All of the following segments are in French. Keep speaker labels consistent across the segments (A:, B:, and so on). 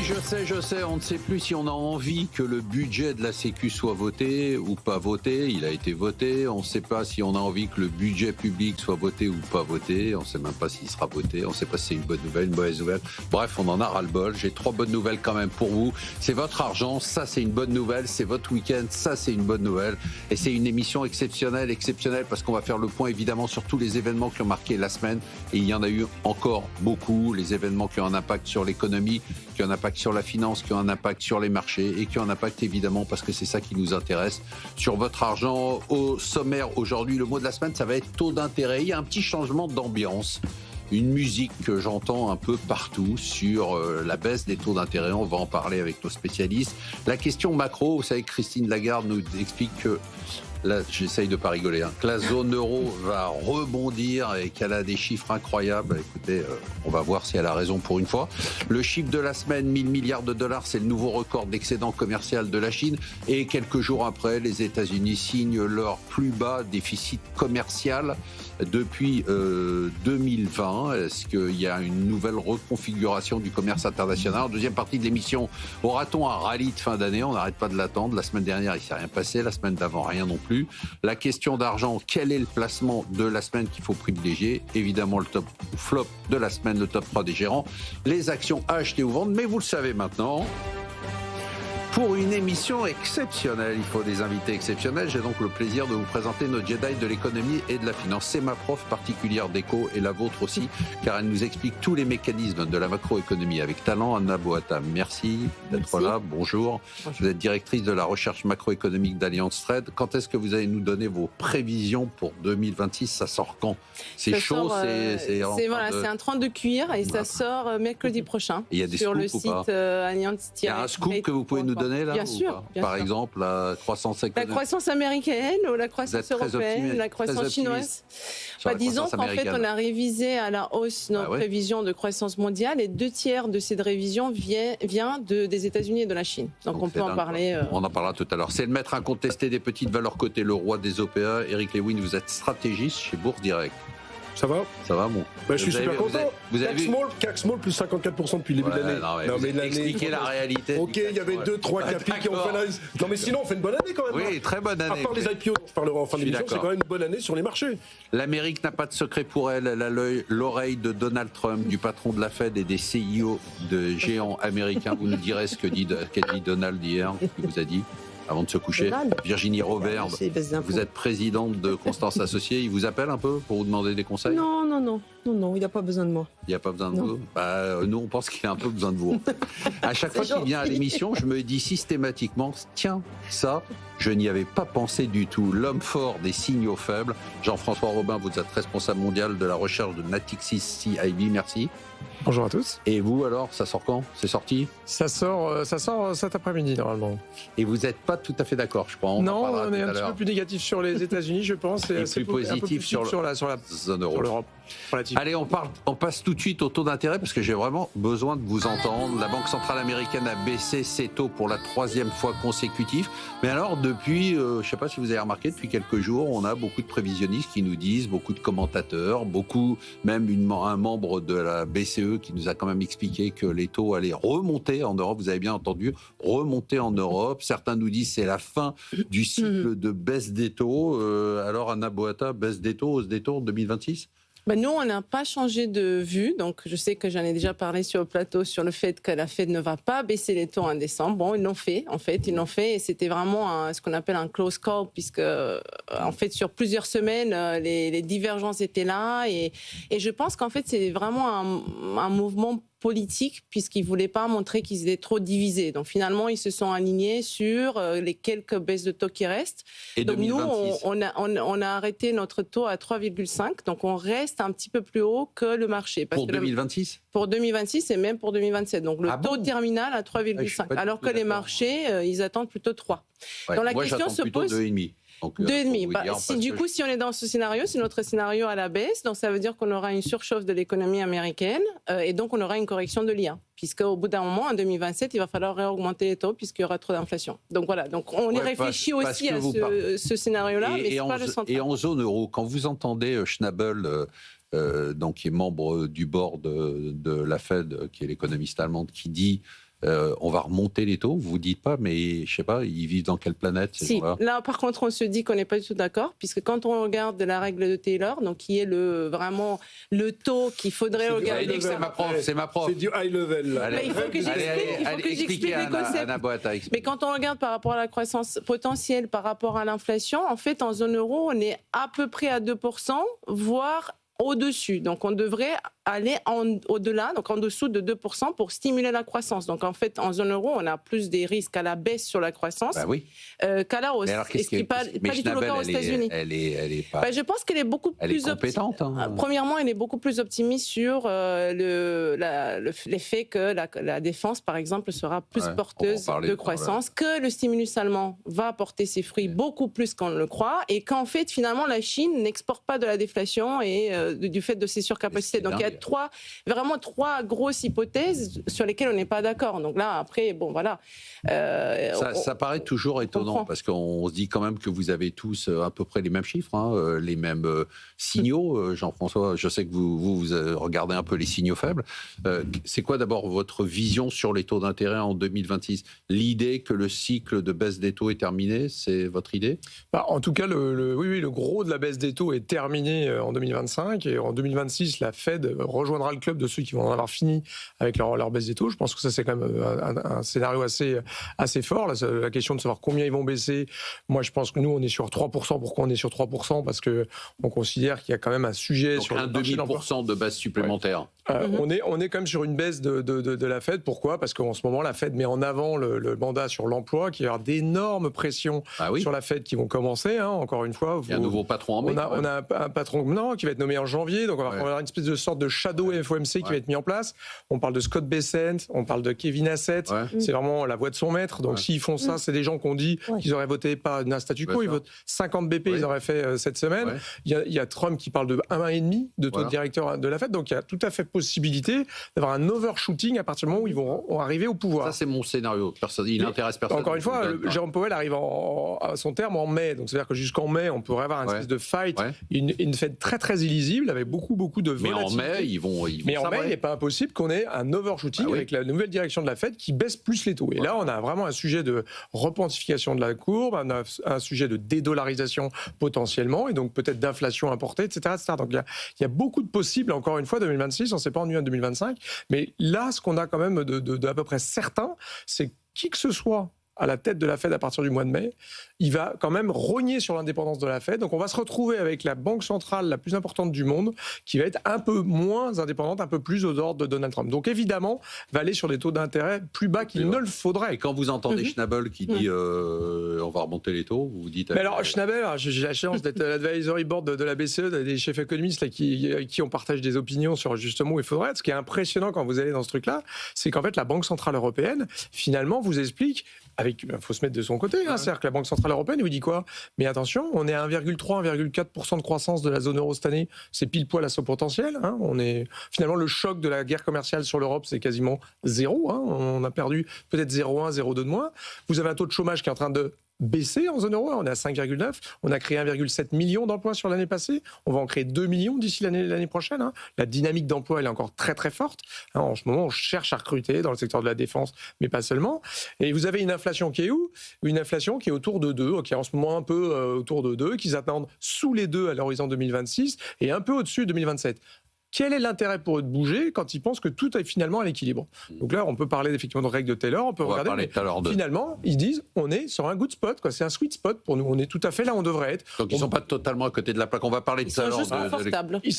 A: je sais, on ne sait plus si on a envie que le budget de la Sécu soit voté ou pas voté. Il a été voté. On ne sait pas si on a envie que le budget public soit voté ou pas voté. On ne sait même pas s'il sera voté. On ne sait pas si c'est une bonne nouvelle, une mauvaise nouvelle. Bref, on en a ras-le-bol. J'ai 3 bonnes nouvelles quand même pour vous. C'est votre argent, ça c'est une bonne nouvelle. C'est votre week-end, ça c'est une bonne nouvelle. Et c'est une émission exceptionnelle parce qu'on va faire le point évidemment sur tous les événements qui ont marqué la semaine. Et il y en a eu encore beaucoup. Les événements qui ont un impact sur l'économie, qui ont un impact sur la finance, qui ont un impact sur les marchés et qui ont un impact évidemment, parce que c'est ça qui nous intéresse, sur votre argent. Au sommaire aujourd'hui, le mot de la semaine, ça va être taux d'intérêt. Il y a un petit changement d'ambiance, une musique que j'entends un peu partout sur la baisse des taux d'intérêt. On va en parler avec nos spécialistes. La question macro, vous savez que Christine Lagarde nous explique que là, j'essaye de pas rigoler, que la zone euro va rebondir et qu'elle a des chiffres incroyables. Écoutez, on va voir si elle a raison pour une fois. Le chiffre de la semaine, 1000 milliards de dollars, c'est le nouveau record d'excédent commercial de la Chine. Et quelques jours après, les États-Unis signent leur plus bas déficit commercial depuis 2020. Est-ce qu'il y a une nouvelle reconfiguration du commerce international? En deuxième partie de l'émission, aura-t-on un rallye de fin d'année? On n'arrête pas de l'attendre. La semaine dernière, il ne s'est rien passé. La semaine d'avant, rien non plus. La question d'argent, quel est le placement de la semaine qu'il faut privilégier? Évidemment, le top flop de la semaine, le top 3 des gérants. Les actions à acheter ou vendre, mais vous le savez maintenant. Pour une émission exceptionnelle, il faut des invités exceptionnels. J'ai donc le plaisir de vous présenter notre Jedi de l'économie et de la finance. C'est ma prof particulière d'éco et la vôtre aussi, car elle nous explique tous les mécanismes de la macroéconomie avec talent. Anna Boata, merci d'être là. Bonjour. Vous êtes directrice de la recherche macroéconomique d'Allianz Trade. Quand est-ce que vous allez nous donner vos prévisions pour 2026? Ça sort quand? C'est chaud, c'est
B: un 32 cuir et ça sort mercredi prochain.
A: Il y a des
B: sur le
A: scoops
B: site Allianz.
A: Il y a un scoop que vous pouvez nous donner là,
B: bien sûr,
A: par exemple, la croissance économique.
B: La croissance américaine ou la croissance européenne, la croissance chinoise. Disons qu'en fait, on a révisé à la hausse nos prévisions de croissance mondiale et 2/3 de cette révision vient des États-Unis et de la Chine. Donc on peut en parler.
A: On en parlera tout à l'heure. C'est le maître incontesté des petites valeurs cotées, le roi des OPA. Eric Lewin, vous êtes stratégiste chez Bourse Direct.
C: Ça va?
A: Ça va, bon.
C: Je suis super content. CAC Small plus 54% depuis le début de l'année.
A: Non, mais expliquez la réalité.
C: Ok, il y avait 2-3 capis qui ont fait la... Non, mais sinon, on fait une bonne année quand même.
A: Oui, très bonne année.
C: À part les IPO dont je parlerai en fin d'émission, c'est quand même une bonne année sur les marchés.
A: L'Amérique n'a pas de secret pour elle. Elle a l'oreille de Donald Trump, du patron de la Fed et des CEO de géants américains. Vous nous direz ce qu'a dit Donald hier, ce qu'il vous a dit avant de se coucher. Virginie Robert, vous êtes présidente de Constance Associés. Il vous appelle un peu pour vous demander des conseils?
B: Non, il n'a pas besoin de moi.
A: Il n'y a pas besoin de vous? Nous, on pense qu'il a un peu besoin de vous. À chaque fois qu'il vient à l'émission, je me dis systématiquement, tiens, ça, je n'y avais pas pensé du tout. L'homme fort des signaux faibles. Jean-François Robin, vous êtes responsable mondial de la recherche de Natixis CIB. Merci.
D: Bonjour à tous.
A: Et vous alors, ça sort quand? C'est sorti?
D: Ça sort cet après-midi normalement.
A: Et vous n'êtes pas tout à fait d'accord, je crois.
D: Non, on est un petit peu plus négatif sur les États-Unis, je pense,
A: et plus positif sur la zone euro. Sur l'Europe. Allez, on passe tout de suite au taux d'intérêt parce que j'ai vraiment besoin de vous entendre. La Banque centrale américaine a baissé ses taux pour la 3e fois consécutive. Mais alors, depuis, je ne sais pas si vous avez remarqué, depuis quelques jours, on a beaucoup de prévisionnistes qui nous disent, beaucoup de commentateurs, même un membre de la BCE qui nous a quand même expliqué que les taux allaient remonter en Europe. Vous avez bien entendu, remonter en Europe. Certains nous disent que c'est la fin du cycle de baisse des taux. Alors, Anna Boata, baisse des taux, hausse des taux en 2026?
B: Nous, on n'a pas changé de vue. Donc, je sais que j'en ai déjà parlé sur le plateau sur le fait que la Fed ne va pas baisser les taux en décembre. Bon, ils l'ont fait, en fait. Ils l'ont fait et c'était vraiment ce qu'on appelle un close call puisque, en fait, sur plusieurs semaines, les divergences étaient là. Et je pense qu'en fait, c'est vraiment un mouvement politique puisqu'ils ne voulaient pas montrer qu'ils étaient trop divisés. Donc finalement, ils se sont alignés sur les quelques baisses de taux qui restent.
A: Et
B: donc
A: 2026.
B: Nous, on a arrêté notre taux à 3,5. Donc on reste un petit peu plus haut que le marché.
A: Pour 2026
B: Pour 2026 et même pour 2027. Donc le taux terminal à 3,5. Alors que les marchés, ils attendent plutôt 3.
A: Ouais,
B: donc la
A: moi,
B: question se
A: plutôt
B: pose...
A: 2,5.
B: 2,5. Si on est dans ce scénario, c'est notre scénario à la baisse. Donc ça veut dire qu'on aura une surchauffe de l'économie américaine et donc on aura une correction de l'IA. Puisqu'au bout d'un moment, en 2027, il va falloir réaugmenter les taux puisqu'il y aura trop d'inflation. Donc voilà, donc on y réfléchit aussi à ce scénario-là, mais c'est pas le central.
A: Et en zone euro, quand vous entendez Schnabel, donc qui est membre du board de la Fed, qui est l'économiste allemande, qui dit on va remonter les taux. Vous vous dites pas, mais je sais pas, ils vivent dans quelle planète ces
B: Si,
A: gens-là ?
B: là par contre on se dit qu'on n'est pas du tout d'accord, puisque quand on regarde la règle de Taylor, donc qui est vraiment le taux qu'il faudrait regarder.
A: C'est ma prof.
C: C'est du high level. Là.
B: Mais il faut que j'explique les concepts. Mais quand on regarde par rapport à la croissance potentielle, par rapport à l'inflation, en fait en zone euro on est à peu près à 2%, voire au-dessus. Donc on devrait aller au-delà, donc en dessous de 2% pour stimuler la croissance. Donc en fait, en zone euro, on a plus des risques à la baisse sur la croissance qu'à la hausse.
A: Mais
B: ce qui n'est pas du tout le cas aux États-Unis.
A: Elle est pas...
B: je pense qu'elle est beaucoup plus
A: compétente.
B: Premièrement, elle est beaucoup plus optimiste sur l'effet que la défense, par exemple, sera plus porteuse de croissance, que le stimulus allemand va porter ses fruits beaucoup plus qu'on ne le croit, et qu'en fait, finalement, la Chine n'exporte pas de la déflation et du fait de ses surcapacités. Donc il y a vraiment trois grosses hypothèses sur lesquelles on n'est pas d'accord. Donc là, après, bon, voilà.
A: Ça paraît toujours étonnant parce qu'on se dit quand même que vous avez tous à peu près les mêmes chiffres, les mêmes signaux. Jean-François, je sais que vous regardez un peu les signaux faibles. C'est quoi d'abord votre vision sur les taux d'intérêt en 2026 ? L'idée que le cycle de baisse des taux est terminé, c'est votre idée ?
D: En tout cas, le gros de la baisse des taux est terminé en 2025 et en 2026, la Fed rejoindra le club de ceux qui vont en avoir fini avec leur baisse des taux. Je pense que ça, c'est quand même un scénario assez fort. La question de savoir combien ils vont baisser, moi, je pense que nous, on est sur 3%. Pourquoi on est sur 3% ? Parce qu'on considère qu'il y a quand même un sujet sur
A: un demi% de baisse supplémentaire.
D: On est quand même sur une baisse de la Fed. Pourquoi ? Parce qu'en ce moment, la Fed met en avant le mandat sur l'emploi, qu'il y aura d'énormes pressions sur la Fed qui vont commencer. Encore une fois,
A: il y a un nouveau patron en mai.
D: On a un patron qui va être nommé en janvier. Donc on va avoir une espèce de sorte de shadow FOMC qui va être mis en place. On parle de Scott Bessent, on parle de Kevin Hassett. C'est vraiment la voix de son maître. Donc s'ils font ça, c'est des gens qui ont dit qu'ils auraient voté pas un statu quo. Ils votent 50 BP, ils auraient fait cette semaine. Il y a Trump qui parle de 1,5 de taux de directeur de la Fed. Donc il y a tout à fait possibilité d'avoir un overshooting à partir du moment où ils vont arriver au pouvoir.
A: Ça, c'est mon scénario. Il n'intéresse personne.
D: Encore une fois, Jérôme Powell arrive à son terme en mai. Donc c'est-à-dire que jusqu'en mai, on pourrait avoir une espèce de fight, une Fed très très illisible avec beaucoup de volatilité.
A: Mais en mai, ils vont
D: en mai, il n'est pas impossible qu'on ait un overshooting avec la nouvelle direction de la Fed qui baisse plus les taux. Et là, on a vraiment un sujet de repentification de la courbe, on a un sujet de dédollarisation potentiellement, et donc peut-être d'inflation importée, etc. Donc il y a beaucoup de possibles, encore une fois, 2026, on ne s'est pas ennuyé en 2025. Mais là, ce qu'on a quand même de à peu près certain, c'est qui que ce soit à la tête de la Fed à partir du mois de mai, il va quand même rogner sur l'indépendance de la Fed. Donc on va se retrouver avec la banque centrale la plus importante du monde qui va être un peu moins indépendante, un peu plus aux ordres de Donald Trump. Donc évidemment, va aller sur des taux d'intérêt plus bas qu'il ne le faudrait.
A: Et quand vous entendez Schnabel qui dit on va remonter les taux, vous dites...
D: Mais alors Schnabel, j'ai la chance d'être à l'advisory board de la BCE, des chefs économistes là, qui on partage des opinions sur justement où il faudrait être. Ce qui est impressionnant quand vous allez dans ce truc-là, c'est qu'en fait la Banque Centrale Européenne, finalement, vous explique... Il faut se mettre de son côté. C'est-à-dire que la Banque Centrale Européenne vous dit quoi ? Mais attention, on est à 1,3-1,4% de croissance de la zone euro cette année. C'est pile poil à son potentiel. Finalement, le choc de la guerre commerciale sur l'Europe, c'est quasiment zéro. On a perdu peut-être 0,1, 0,2 de moins. Vous avez un taux de chômage qui est en train de baissé en zone euro, on est à 5,9, on a créé 1,7 million d'emplois sur l'année passée, on va en créer 2 millions d'ici l'année prochaine. La dynamique d'emploi, elle est encore très très forte. En ce moment, on cherche à recruter dans le secteur de la défense, mais pas seulement. Et vous avez une inflation qui est où ? Une inflation qui est autour de 2, qui est en ce moment un peu autour de 2, qui s'attendent sous les 2 à l'horizon 2026 et un peu au-dessus 2027. Quel est l'intérêt pour eux de bouger quand ils pensent que tout est finalement à l'équilibre ? Donc là, on peut parler effectivement de règles de Taylor, on peut regarder, mais finalement, ils disent on est sur un good spot, c'est un sweet spot pour nous, on est tout à fait là où on devrait être.
A: Donc ils ne sont pas totalement à côté de la plaque, on va parler de ça.
B: Ils sont juste confortables.
D: Ils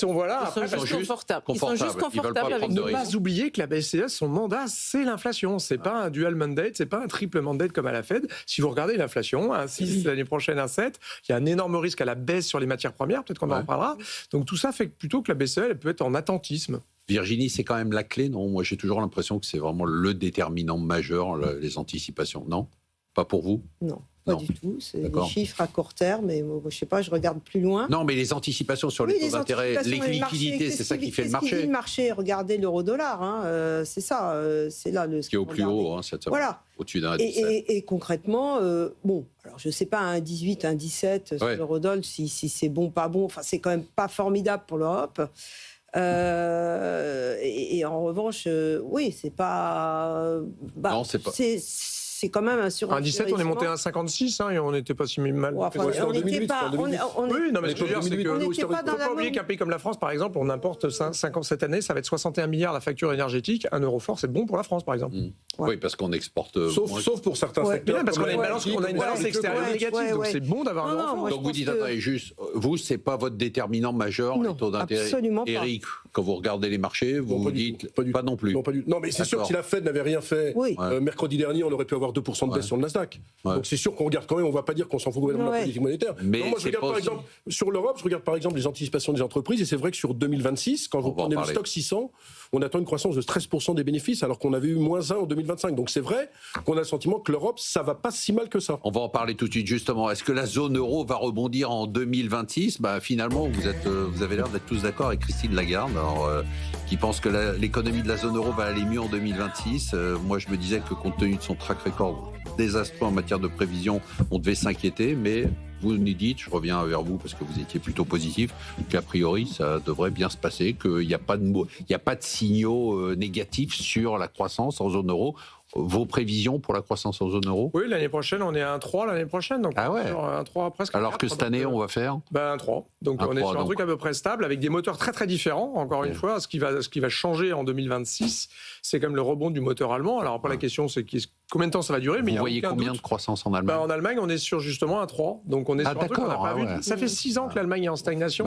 D: sont
B: juste confortables avec
D: ne pas oublier que la BCE, son mandat, c'est l'inflation. C'est pas un dual mandate, c'est pas un triple mandate comme à la Fed. Si vous regardez l'inflation, un 6 l'année prochaine, un 7, il y a un énorme risque à la baisse sur les matières premières, peut-être qu'on en reparlera. Donc tout ça fait que plutôt que la BCE, elle peut être en attentisme.
A: Virginie, c'est quand même la clé, non ? Moi, j'ai toujours l'impression que c'est vraiment le déterminant majeur, les anticipations. Non ? Pas pour vous ?
E: Non, pas du tout. C'est des chiffres à court terme, mais moi, je ne sais pas, je regarde plus loin.
A: Non, mais les anticipations sur les taux d'intérêt, les liquidités, c'est ça qui fait le marché.
E: Qu'est-ce qui dit le marché ? Regardez l'euro-dollar, c'est ça. C'est là le.
A: Ce qui est au plus haut,
E: voilà.
A: Au-dessus d'un 17.
E: Et concrètement, alors je ne sais pas, un 18, un 17 sur l'euro-dollar, si c'est bon, pas bon, enfin, c'est quand même pas formidable pour l'Europe. Et en revanche, oui, c'est pas.
A: Non, c'est pas.
E: C'est quand même un
D: En 17, on est monté à 1,56 et on n'était pas si mal.
E: Ouais, enfin, on n'était pas.
D: Oui, non, mais ce que je veux dire, c'est que.
E: On
D: Il ne
E: n'était
D: faut
E: pas dans
D: pas
E: la
D: oublier qu'un pays comme la France, par exemple, on importe 5 ans cette année, ça va être 61 milliards la facture énergétique. Un euro fort, c'est bon pour la France, par exemple.
A: Ouais. Oui, parce qu'on exporte.
C: Sauf pour certains secteurs.
D: Parce qu'on a une balance extérieure négative, donc c'est bon d'avoir un euro fort.
A: Donc vous dites, attendez, juste, vous, c'est pas votre déterminant majeur, les taux d'intérêt.
E: Absolument pas.
A: Eric, quand vous regardez les marchés, vous vous dites pas non plus.
C: Non, mais c'est sûr que si la Fed n'avait rien fait mercredi dernier, on aurait pu avoir 2% de baisse sur le Nasdaq. Donc c'est sûr qu'on regarde quand même, on ne va pas dire qu'on s'en fout complètement de la politique monétaire.
A: Mais
C: moi, je regarde par exemple, sur l'Europe, je regarde par exemple les anticipations des entreprises, et c'est vrai que sur 2026, quand vous prenez le stock 600, on attend une croissance de 13% des bénéfices, alors qu'on avait eu -1 en 2025. Donc c'est vrai qu'on a le sentiment que l'Europe, ça va pas si mal que ça.
A: On va en parler tout de suite, justement. Est-ce que la zone euro va rebondir en 2026 ? Finalement, vous avez l'air d'être tous d'accord avec Christine Lagarde, qui pense que l'économie de la zone euro va aller mieux en 2026. Moi, je me disais que compte tenu de son track record désastreux en matière de prévision, on devait s'inquiéter, mais vous nous dites, je reviens vers vous parce que vous étiez plutôt positif, qu'a priori ça devrait bien se passer, qu'il n'y a pas de signaux négatifs sur la croissance en zone euro. Vos prévisions pour la croissance en zone euro ?
D: Oui, l'année prochaine, on est à 1,3 l'année prochaine. Donc
A: ah ouais.
D: Sur 1,3 presque.
A: Alors
D: 4,
A: que cette année, on va faire
D: 1,3. Donc on est sur un truc à peu près stable, avec des moteurs très très différents. Encore une fois, ce qui va changer en 2026, c'est comme le rebond du moteur allemand. Alors après, la question, c'est combien de temps ça va durer. Mais
A: vous voyez combien de croissance en Allemagne ?
D: En Allemagne, on est sur justement 1,3. Donc on est sur un truc qu'on n'a pas vu. Ça fait 6 ans que l'Allemagne est en stagnation.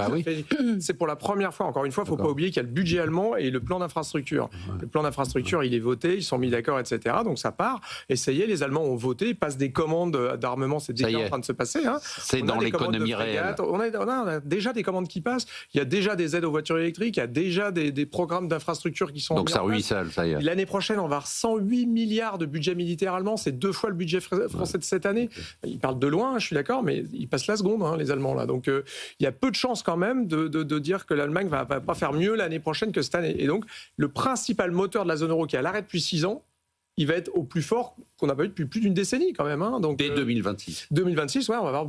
D: C'est pour la première fois. Encore une fois, il ne faut pas oublier qu'il y a le budget allemand et le plan d'infrastructure. Le plan d'infrastructure, il est voté, ils sont mis d'accord, etc. Donc ça part. Et ça y est, les Allemands ont voté, ils passent des commandes d'armement, c'est déjà en train de se passer.
A: C'est dans l'économie réelle.
D: On a déjà des commandes qui passent, il y a déjà des aides aux voitures électriques, il y a déjà des programmes d'infrastructure qui sont
A: donc ça ruisselle, ça y est.
D: L'année prochaine, on va avoir 108 milliards de budget militaire allemand, c'est 2 fois le budget français de cette année. Ils parlent de loin, je suis d'accord, mais ils passent la seconde, les Allemands, là. Donc il y a peu de chances quand même de dire que l'Allemagne va pas faire mieux l'année prochaine que cette année. Et donc, le principal moteur de la zone euro qui est à l'arrêt depuis 6 ans, il va être au plus fort qu'on n'a pas eu depuis plus d'une décennie quand même. Donc,
A: dès 2026.
D: 2026, on va avoir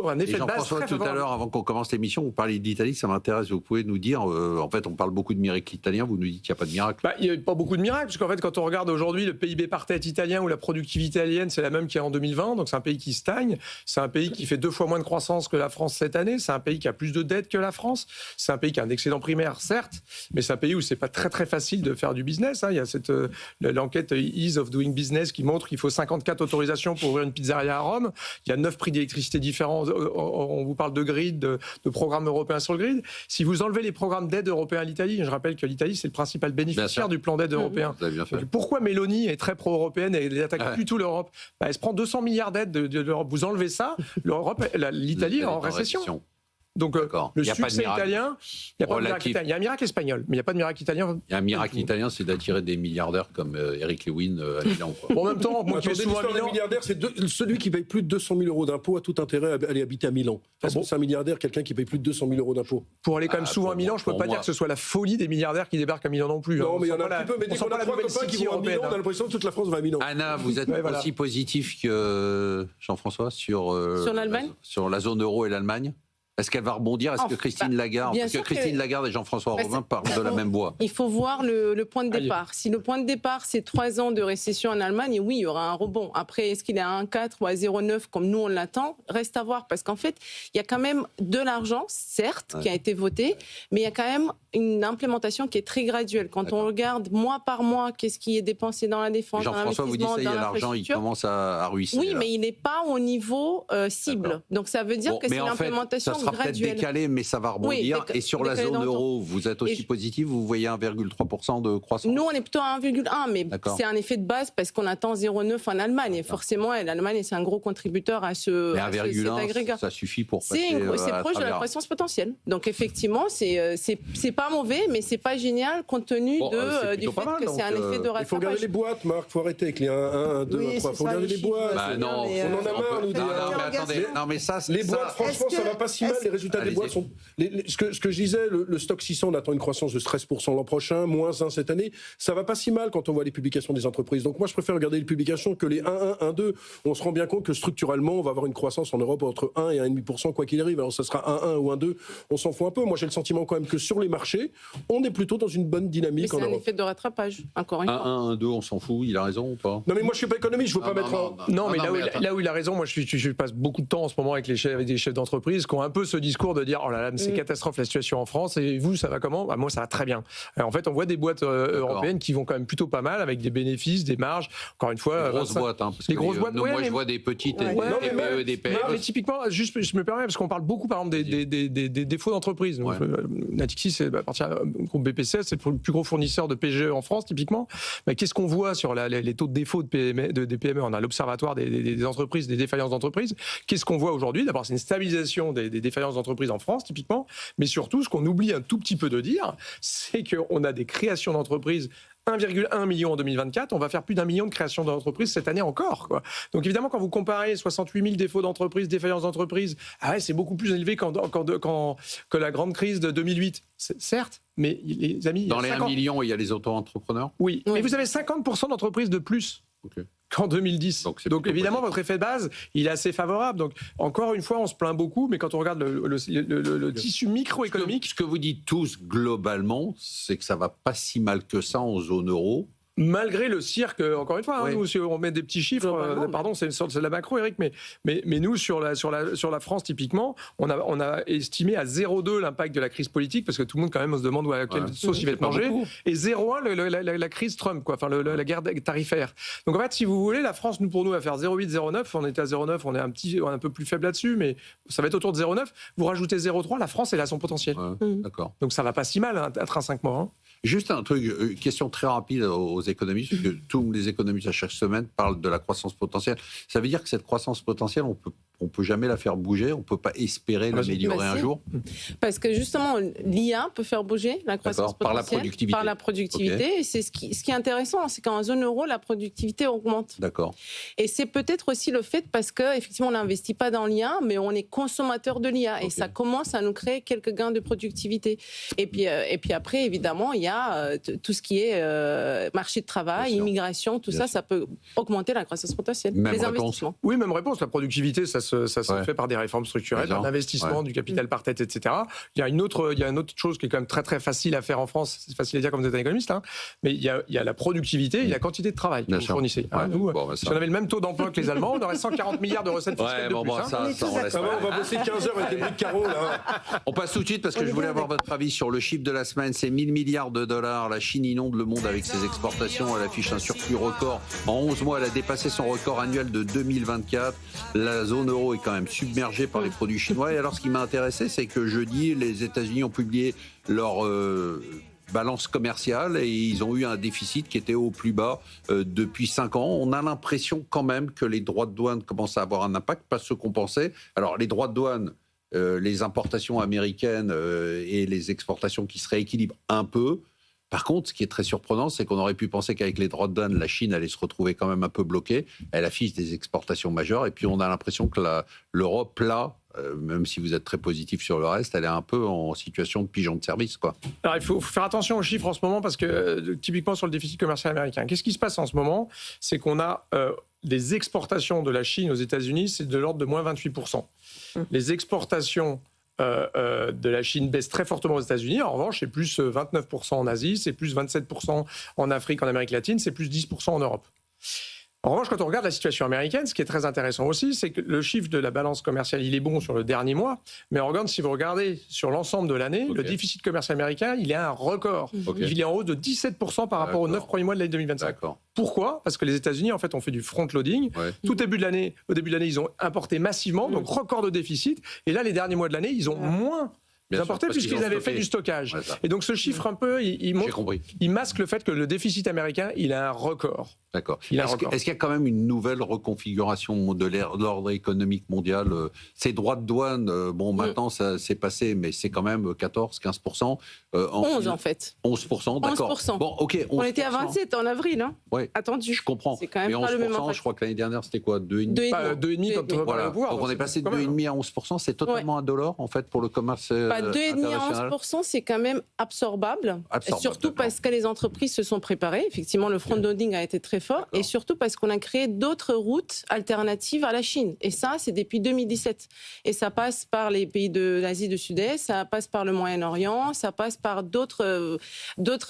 D: un effet de base.
A: Jean-François, tout à l'heure, avant qu'on commence l'émission, vous parliez d'Italie, ça m'intéresse. Vous pouvez nous dire, en fait, on parle beaucoup de miracle italien, vous nous dites qu'il n'y a pas de miracle.
D: Il n'y a pas beaucoup de miracles, parce qu'en fait, quand on regarde aujourd'hui le PIB par tête italien ou la productivité italienne, c'est la même qu'il y a en 2020, donc c'est un pays qui stagne, c'est un pays qui fait 2 fois moins de croissance que la France cette année, c'est un pays qui a plus de dettes que la France, c'est un pays qui a un excédent primaire, certes, mais c'est un pays où c'est pas très très facile de faire du business. Il y a l'enquête Ease of Doing Business qui montre qu'il faut 54 autorisations pour ouvrir une pizzeria à Rome. Il y a 9 prix d'électricité différents. On vous parle de grid, de programmes européens sur le grid. Si vous enlevez les programmes d'aide européens à l'Italie, je rappelle que l'Italie, c'est le principal bénéficiaire du plan d'aide européen. Donc, pourquoi Mélanie est très pro-européenne et n'attaque plus tout l'Europe ? Elle se prend 200 milliards d'aides de l'Europe. Vous enlevez ça, l'Italie est en récession. Donc le succès italien, il n'y a pas de miracle italien. Il y a un miracle espagnol, mais il n'y a pas de miracle italien.
A: Il y a un miracle italien, c'est d'attirer des milliardaires comme Eric Lewin à Milan.
D: En même temps, moi qui vais souvent à Milan,
C: milliardaire, c'est celui qui paye plus de 200 000 euros d'impôts a tout intérêt à aller habiter à Milan. Est-ce que c'est un milliardaire, quelqu'un qui paye plus de 200 000 euros d'impôts ?
D: Pour aller quand même souvent à Milan, je ne peux pas dire que ce soit la folie des milliardaires qui débarquent à Milan non plus.
C: Non, mais il y en a un petit peu. Mais dès qu'on a 3 copains qui vont à Milan, on a l'impression que toute la France va à Milan.
A: Anna, vous êtes aussi positif que Jean-François sur
B: l'Allemagne,
A: sur la zone euro et l'Allemagne ? Est-ce qu'elle va rebondir ? Est-ce que Christine Lagarde, parce que Christine Lagarde et Jean-François Robin parlent de la même voix ?
B: Il faut voir le point de départ. Si le point de départ, c'est 3 ans de récession en Allemagne, oui, il y aura un rebond. Après, est-ce qu'il est à 1,4 ou à 0,9 comme nous on l'attend ? Reste à voir, parce qu'en fait, il y a quand même de l'argent, certes, qui a été voté, mais il y a quand même une implémentation qui est très graduelle. Quand on regarde mois par mois, qu'est-ce qui est dépensé dans la défense, dans
A: Jean-François vous dit ça, il y a l'argent, il commence à ruisseler.
B: Oui, mais il n'est pas au niveau cible. Donc ça veut dire que c'est une implémentation
A: graduelle. Ça sera peut-être décalé, mais ça va rebondir. Et sur la zone euro, vous êtes aussi positif, vous voyez 1,3% de croissance ?
B: Nous, on est plutôt à 1,1, mais c'est un effet de base parce qu'on attend 0,9 en Allemagne. Et forcément, l'Allemagne, c'est un gros contributeur à cet agrégat.
A: Ça suffit pour passer
B: c'est proche de la croissance potentielle. Donc effectivement, c'est pas mauvais, mais c'est pas génial compte tenu du fait que c'est un effet de rattrapage.
C: Il faut regarder les boîtes, Marc, il faut arrêter avec les 1, 2, 3. Il faut regarder les boîtes.
A: Non,
C: on en a marre, nous.
A: Non, mais attendez, non, mais ça,
C: les boîtes, franchement, ça va pas si mal. mal, les résultats des boîtes sont... Ce que je disais, le stock 600, on attend une croissance de 13% l'an prochain, -1 cette année. Ça va pas si mal quand on voit les publications des entreprises. Donc moi, je préfère regarder les publications que les 1,1, 1,2. On se rend bien compte que structurellement, on va avoir une croissance en Europe entre 1 et 1,5% quoi qu'il arrive. Alors ça sera 1,1 ou 1,2, on s'en fout un peu. Moi, j'ai le sentiment quand même que sur les marchés, on est plutôt dans une bonne dynamique en Europe.
B: C'est un effet de rattrapage, encore une fois.
A: 1,1, 1,2, on s'en fout, il a raison ou pas?
C: Non mais moi, je suis pas économiste, je veux pas mettre en...
D: Non, mais là où il a raison, moi je passe beaucoup de temps en ce moment avec des chefs d'entreprise qui ont un peu ce discours de dire oh là là, c'est catastrophe la situation en France et vous ça va comment? Moi ça va très bien. En fait on voit des boîtes européennes qui vont quand même plutôt pas mal avec des bénéfices, des marges. Encore une fois,
A: les grosses boîtes, parce
D: les
A: que
D: grosses boîtes.
A: moi je vois des petites et des TPE, des PME.
D: Mais typiquement, juste je me permets parce qu'on parle beaucoup par exemple des défauts d'entreprise. Natixis appartient au groupe BPCE, c'est le plus gros fournisseur de PGE en France typiquement. Mais qu'est-ce qu'on voit sur les taux de défaut des PME? On a l'observatoire des entreprises, des défaillances d'entreprises. Qu'est-ce qu'on voit aujourd'hui? D'abord, c'est une stabilisation des défaillances d'entreprises en France, typiquement. Mais surtout, ce qu'on oublie un tout petit peu de dire, c'est qu'on a des créations d'entreprises 1,1 million en 2024, on va faire plus d'1 million de créations d'entreprises cette année encore, quoi. Donc évidemment, quand vous comparez 68 000 défauts d'entreprises, défaillances d'entreprises, c'est beaucoup plus élevé que la grande crise de 2008. Certes, mais les amis...
A: Dans les 1 million, il y a les auto-entrepreneurs?
D: Oui, mais vous avez 50% d'entreprises de plus. Okay. Qu'en 2010. Donc évidemment, votre effet de base, il est assez favorable. Donc encore une fois, on se plaint beaucoup, mais quand on regarde le tissu microéconomique...
A: Ce que vous dites tous globalement, c'est que ça va pas si mal que ça en zone euro.
D: Malgré le cirque, encore une fois, nous, si on met des petits chiffres, pardon, c'est la macro, Eric, mais nous, sur la France, typiquement, on a estimé à 0,2 l'impact de la crise politique, parce que tout le monde, quand même, on se demande à quelle sauce il va être mangé, et 0,1 la crise Trump, quoi, enfin, la guerre tarifaire. Donc, en fait, si vous voulez, la France, pour nous, va faire 0,8, 0,9, on était à 0,9, on est un peu plus faible là-dessus, mais ça va être autour de 0,9. Vous rajoutez 0,3, la France, elle a son potentiel.
A: D'accord.
D: Donc, ça va pas si mal, intrinsèquement.
A: Juste un truc, question très rapide aux économistes, parce que tous les économistes à chaque semaine parlent de la croissance potentielle. Ça veut dire que cette croissance potentielle, on peut jamais la faire bouger, on peut pas espérer l'améliorer un jour?
B: Parce que justement, l'IA peut faire bouger la croissance potentielle.
A: Par la productivité.
B: Par la productivité. Okay. Et c'est ce qui est intéressant, c'est qu'en zone euro, la productivité augmente.
A: D'accord.
B: Et c'est peut-être aussi le fait parce qu'effectivement, on n'investit pas dans l'IA, mais on est consommateur de l'IA. Et ça commence à nous créer quelques gains de productivité. Et puis après, évidemment, il y a tout ce qui est marché de travail, immigration, tout ça, ça peut augmenter la croissance potentielle.
A: Même
B: les
A: réponse.
B: Investissements.
D: Oui, même réponse. La productivité, ça se fait par des réformes structurelles, par l'investissement, du capital par tête, etc. Il y a une autre chose qui est quand même très très facile à faire en France. C'est facile à dire comme vous êtes un économiste, mais il y a la productivité et la quantité de travail que vous fournissez. Nous, si on avait le même taux d'emploi que les Allemands, on aurait 140 milliards de recettes fiscales de plus.
C: On va bosser 15 heures avec les briques carreaux, là.
A: On passe tout de suite parce que je voulais avoir votre avis sur le chiffre de la semaine. C'est 1 000 milliards de dollars. La Chine inonde le monde avec ses exportations. Elle affiche un surplus record. En 11 mois, elle a dépassé son record annuel de 2024. La zone euro est quand même submergée par les produits chinois. Et alors, ce qui m'a intéressé, c'est que jeudi, les États-Unis ont publié leur balance commerciale et ils ont eu un déficit qui était au plus bas depuis 5 ans. On a l'impression quand même que les droits de douane commencent à avoir un impact, pas ce qu'on pensait. Alors, les droits de douane, les importations américaines et les exportations qui se rééquilibrent un peu. Par contre, ce qui est très surprenant, c'est qu'on aurait pu penser qu'avec les droits de douane, la Chine allait se retrouver quand même un peu bloquée. Elle affiche des exportations majeures. Et puis, on a l'impression que l'Europe, là, même si vous êtes très positif sur le reste, elle est un peu en situation de pigeon de service, quoi.
D: Alors, il faut faire attention aux chiffres en ce moment parce que, typiquement sur le déficit commercial américain, qu'est-ce qui se passe en ce moment? C'est qu'on a des exportations de la Chine aux États-Unis, c'est de l'ordre de moins 28%. Les exportations de la Chine baisse très fortement aux États-Unis. En revanche, c'est plus 29% en Asie, c'est plus 27% en Afrique, en Amérique latine, c'est plus 10% en Europe. En revanche, quand on regarde la situation américaine, ce qui est très intéressant aussi, c'est que le chiffre de la balance commerciale, il est bon sur le dernier mois, mais si vous regardez sur l'ensemble de l'année, le déficit commercial américain, il est à un record. Il est en hausse de 17% par rapport aux 9 premiers mois de l'année 2025. Pourquoi? Parce que les États-Unis, en fait, ont fait du front-loading. Au début de l'année, ils ont importé massivement, donc record de déficit. Et là, les derniers mois de l'année, ils ont moins importaient puisqu'ils avaient fait du stockage. Ouais, et donc ce chiffre un peu, il masque le fait que le déficit américain, il a un record.
A: D'accord. Est-ce qu'il y a quand même une nouvelle reconfiguration de l'ordre économique mondial? Ces droits de douane, maintenant ça s'est passé, mais c'est quand même 14-15%.
B: 11 en fait.
A: 11%, d'accord.
B: 11%.
A: Bon, ok. 11%.
B: On était à 27 en avril, hein.
A: Ouais.
B: Attendu.
A: Je comprends.
B: C'est quand même
A: mais
B: pas
A: 11%,
B: le même impact.
A: Je crois que l'année dernière c'était quoi,
B: 2,5.
D: 2,5 quand on va au pouvoir.
A: Donc on est passé de 2,5 à 11%. C'est totalement indolore en fait pour le commerce international.
B: 2,5 à 11%, c'est quand même absorbable. Surtout parce que les entreprises se sont préparées. Effectivement, le front-loading a été très fort. Et surtout parce qu'on a créé d'autres routes alternatives à la Chine. Et ça, c'est depuis 2017. Et ça passe par les pays de l'Asie du Sud-Est, ça passe par le Moyen-Orient, ça passe par d'autres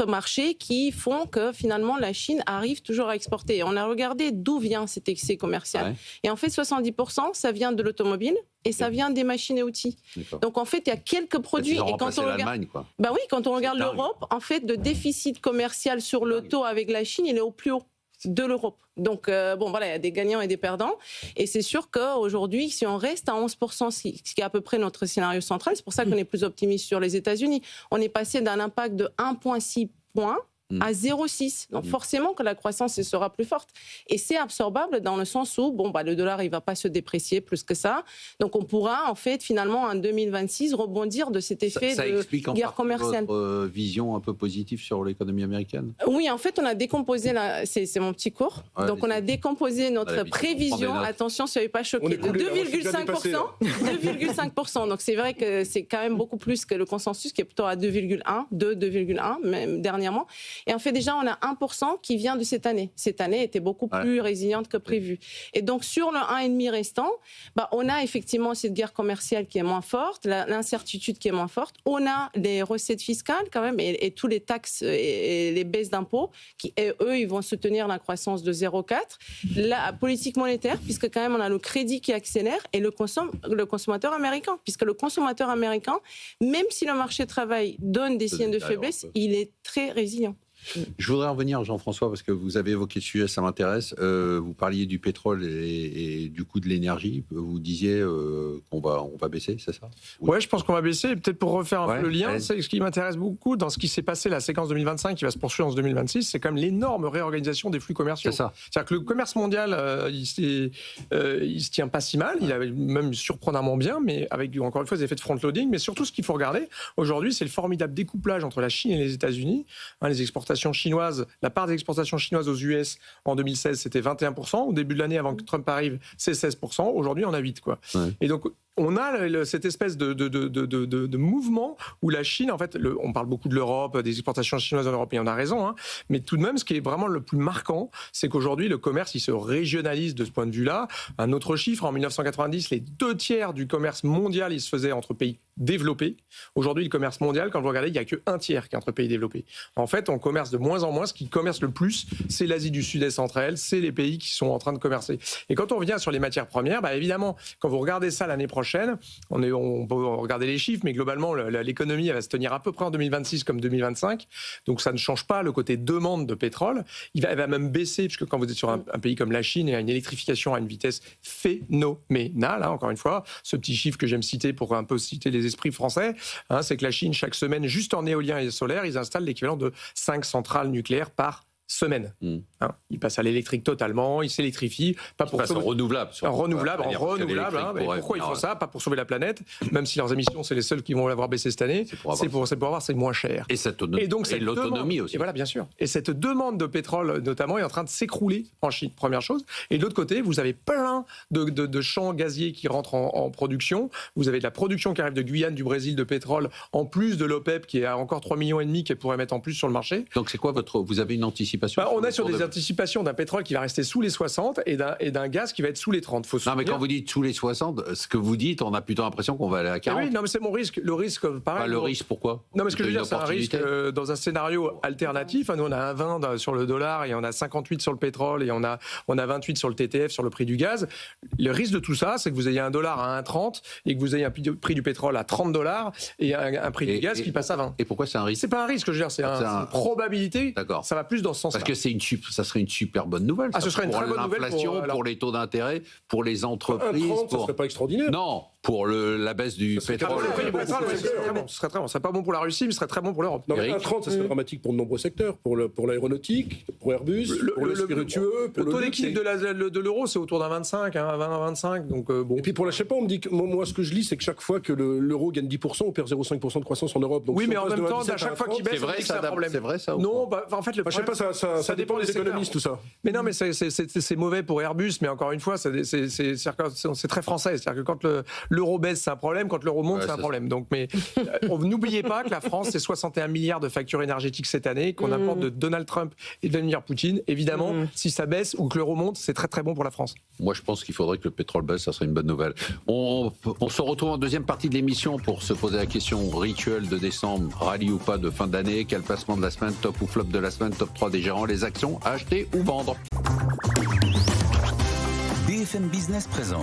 B: marchés qui font que finalement la Chine arrive toujours à exporter. Et on a regardé d'où vient cet excès commercial. Ouais. Et en fait, 70%, ça vient de l'automobile. Et ça vient des machines et outils. Donc en fait, il y a quelques produits.
A: Et quand on regarde, quoi.
B: Bah oui, quand on regarde l'Europe, en fait, le déficit commercial sur l'auto avec la Chine, il est au plus haut de l'Europe. Donc voilà, il y a des gagnants et des perdants. Et c'est sûr qu'aujourd'hui, si on reste à 11%, ce qui est à peu près notre scénario central, c'est pour ça qu'on est plus optimiste sur les États-Unis. On est passé d'un impact de 1,6 points à 0,6. Donc forcément que la croissance sera plus forte. Et c'est absorbable dans le sens où le dollar il va pas se déprécier plus que ça. Donc on pourra en fait finalement en 2026 rebondir de cet effet de guerre commerciale.
A: Votre vision un peu positive sur l'économie américaine?
B: Oui, en fait on a décomposé, c'est mon petit cours. Ouais, donc on a décomposé notre prévision, attention, soyez pas choqués, de 2,5%. 2,5%. Donc c'est vrai que c'est quand même beaucoup plus que le consensus qui est plutôt à 2,1, même dernièrement. Et en fait, déjà, on a 1% qui vient de cette année. Cette année était beaucoup plus résiliente que prévu. Et donc, sur le 1,5 restant, on a effectivement cette guerre commerciale qui est moins forte, l'incertitude qui est moins forte. On a les recettes fiscales, quand même, et tous les taxes et les baisses d'impôts, qui, eux, ils vont soutenir la croissance de 0,4. La politique monétaire, puisque quand même, on a le crédit qui accélère, et le consommateur américain. Puisque le consommateur américain, même si le marché du travail donne des signes de faiblesse, il est très résilient.
A: Je voudrais en revenir, Jean-François, parce que vous avez évoqué le sujet, ça m'intéresse. Vous parliez du pétrole et du coût de l'énergie. Vous disiez qu'on va baisser, c'est ça?
D: Oui, je pense qu'on va baisser. Et peut-être pour refaire un peu le lien, c'est ce qui m'intéresse beaucoup dans ce qui s'est passé, la séquence 2025 qui va se poursuivre en 2026, c'est quand même l'énorme réorganisation des flux commerciaux.
A: C'est ça.
D: C'est-à-dire que le commerce mondial, il se tient pas si mal, il avait même surprenamment bien, mais avec, encore une fois, des effets de front-loading. Mais surtout, ce qu'il faut regarder aujourd'hui, c'est le formidable découplage entre la Chine et les États-Unis. Les exportations chinoises, la part des exportations chinoises aux US en 2016, c'était 21%. Au début de l'année, avant que Trump arrive, c'est 16%. Aujourd'hui, on a 8%. Quoi. Ouais. Et donc, on a cette espèce de mouvement où la Chine, en fait, on parle beaucoup de l'Europe, des exportations chinoises en Europe, et on a raison, hein, mais tout de même, ce qui est vraiment le plus marquant, c'est qu'aujourd'hui, le commerce, il se régionalise de ce point de vue-là. Un autre chiffre, en 1990, les 2/3 du commerce mondial, il se faisait entre pays développés. Aujourd'hui, le commerce mondial, quand vous regardez, il n'y a que 1/3 qui est entre pays développés. En fait, on commerce de moins en moins. Ce qui commerce le plus, c'est l'Asie du Sud-Est entre elles, c'est les pays qui sont en train de commercer. Et quand on revient sur les matières premières, évidemment, quand vous regardez ça l'année prochaine, on peut regarder les chiffres, mais globalement, l'économie elle va se tenir à peu près en 2026 comme 2025. Donc ça ne change pas le côté demande de pétrole. Elle va même baisser, puisque quand vous êtes sur un pays comme la Chine, il y a une électrification à une vitesse phénoménale. Encore une fois, ce petit chiffre que j'aime citer pour un peu citer les esprits français, c'est que la Chine, chaque semaine, juste en éolien et solaire, ils installent l'équivalent de 5 centrales nucléaires par semaine. Il passe à l'électrique totalement, il s'électrifie.
A: Pas pour sauver... renouvelable.
D: Renouvelable. Pourquoi ils font ça? Pas pour sauver la planète, même si leurs émissions, c'est les seules qui vont l'avoir baissé cette année. C'est pour avoir, c'est moins cher.
A: Et donc l'autonomie aussi.
D: Et voilà, bien sûr. Et cette demande de pétrole, notamment, est en train de s'écrouler en Chine, première chose. Et de l'autre côté, vous avez plein de champs gaziers qui rentrent en production. Vous avez de la production qui arrive de Guyane, du Brésil, de pétrole, en plus de l'OPEP, qui a encore 3,5 millions qu'elle pourrait mettre en plus sur le marché.
A: Donc c'est quoi vous avez une anticipation?
D: On est sur des anticipations d'un pétrole qui va rester sous les 60 et d'un gaz qui va être sous les 30.
A: Non, mais quand vous dites sous les 60, ce que vous dites, on a plutôt l'impression qu'on va aller à 40.
D: Oui, non, mais c'est mon risque. Le risque, pareil.
A: Le risque, pourquoi?
D: Non, mais ce que je veux dire, c'est un risque dans un scénario alternatif. Nous, on a un 20 sur le dollar et on a 58 sur le pétrole et on a 28 sur le TTF, sur le prix du gaz. Le risque de tout ça, c'est que vous ayez un dollar à 1,30 et que vous ayez un prix du pétrole à $30 et un prix du gaz qui passe à 20.
A: Et pourquoi c'est un risque?
D: C'est pas un risque, je veux dire, c'est une probabilité.
A: D'accord.
D: Ça va plus dans ce sens-là.
A: Parce que ça serait une super bonne nouvelle.
D: Ce serait une très bonne nouvelle
A: l'inflation, pour les taux d'intérêt, pour les entreprises.
C: 1,30, ça serait pas extraordinaire.
A: Non, pour la baisse du pétrole.
D: Ce serait très bon. Ce serait pas bon pour la Russie, mais ce serait très bon pour l'Europe.
C: Non, 1,30, ça serait dramatique pour de nombreux secteurs, pour l'aéronautique, pour Airbus, pour le spiritueux.
D: Le taux d'équilibre de l'euro, c'est autour d'un 25, 20-25. Donc bon.
C: Et puis pour la Chapin, on me dit que moi, ce que je lis, c'est que chaque fois que l'euro gagne 10%, on perd 0,5% de croissance en Europe. Donc,
D: oui,
C: si
D: mais
C: on
D: en
C: passe
D: même
C: de
D: temps,
C: 1,17
D: à chaque fois qu'il baisse, c'est un problème.
A: C'est vrai ça?
D: Non, en fait, le
C: je sais pas, ça dépend des économistes, tout ça.
D: Mais non, mais c'est mauvais pour Airbus, mais encore une fois, c'est très français. C'est-à-dire que quand l'euro baisse, c'est un problème, quand l'euro monte, c'est un problème. Donc, mais n'oubliez pas que la France, c'est 61 milliards de factures énergétiques cette année, qu'on importe de Donald Trump et de Vladimir Poutine. Évidemment, si ça baisse ou que l'euro monte, c'est très très bon pour la France.
A: Moi, je pense qu'il faudrait que le pétrole baisse, ça serait une bonne nouvelle. On se retrouve en deuxième partie de l'émission pour se poser la question rituelle de décembre, rallye ou pas de fin d'année, quel placement de la semaine, top ou flop de la semaine, top 3 des gérants, les actions à acheter ou vendre.
F: BFM Business présente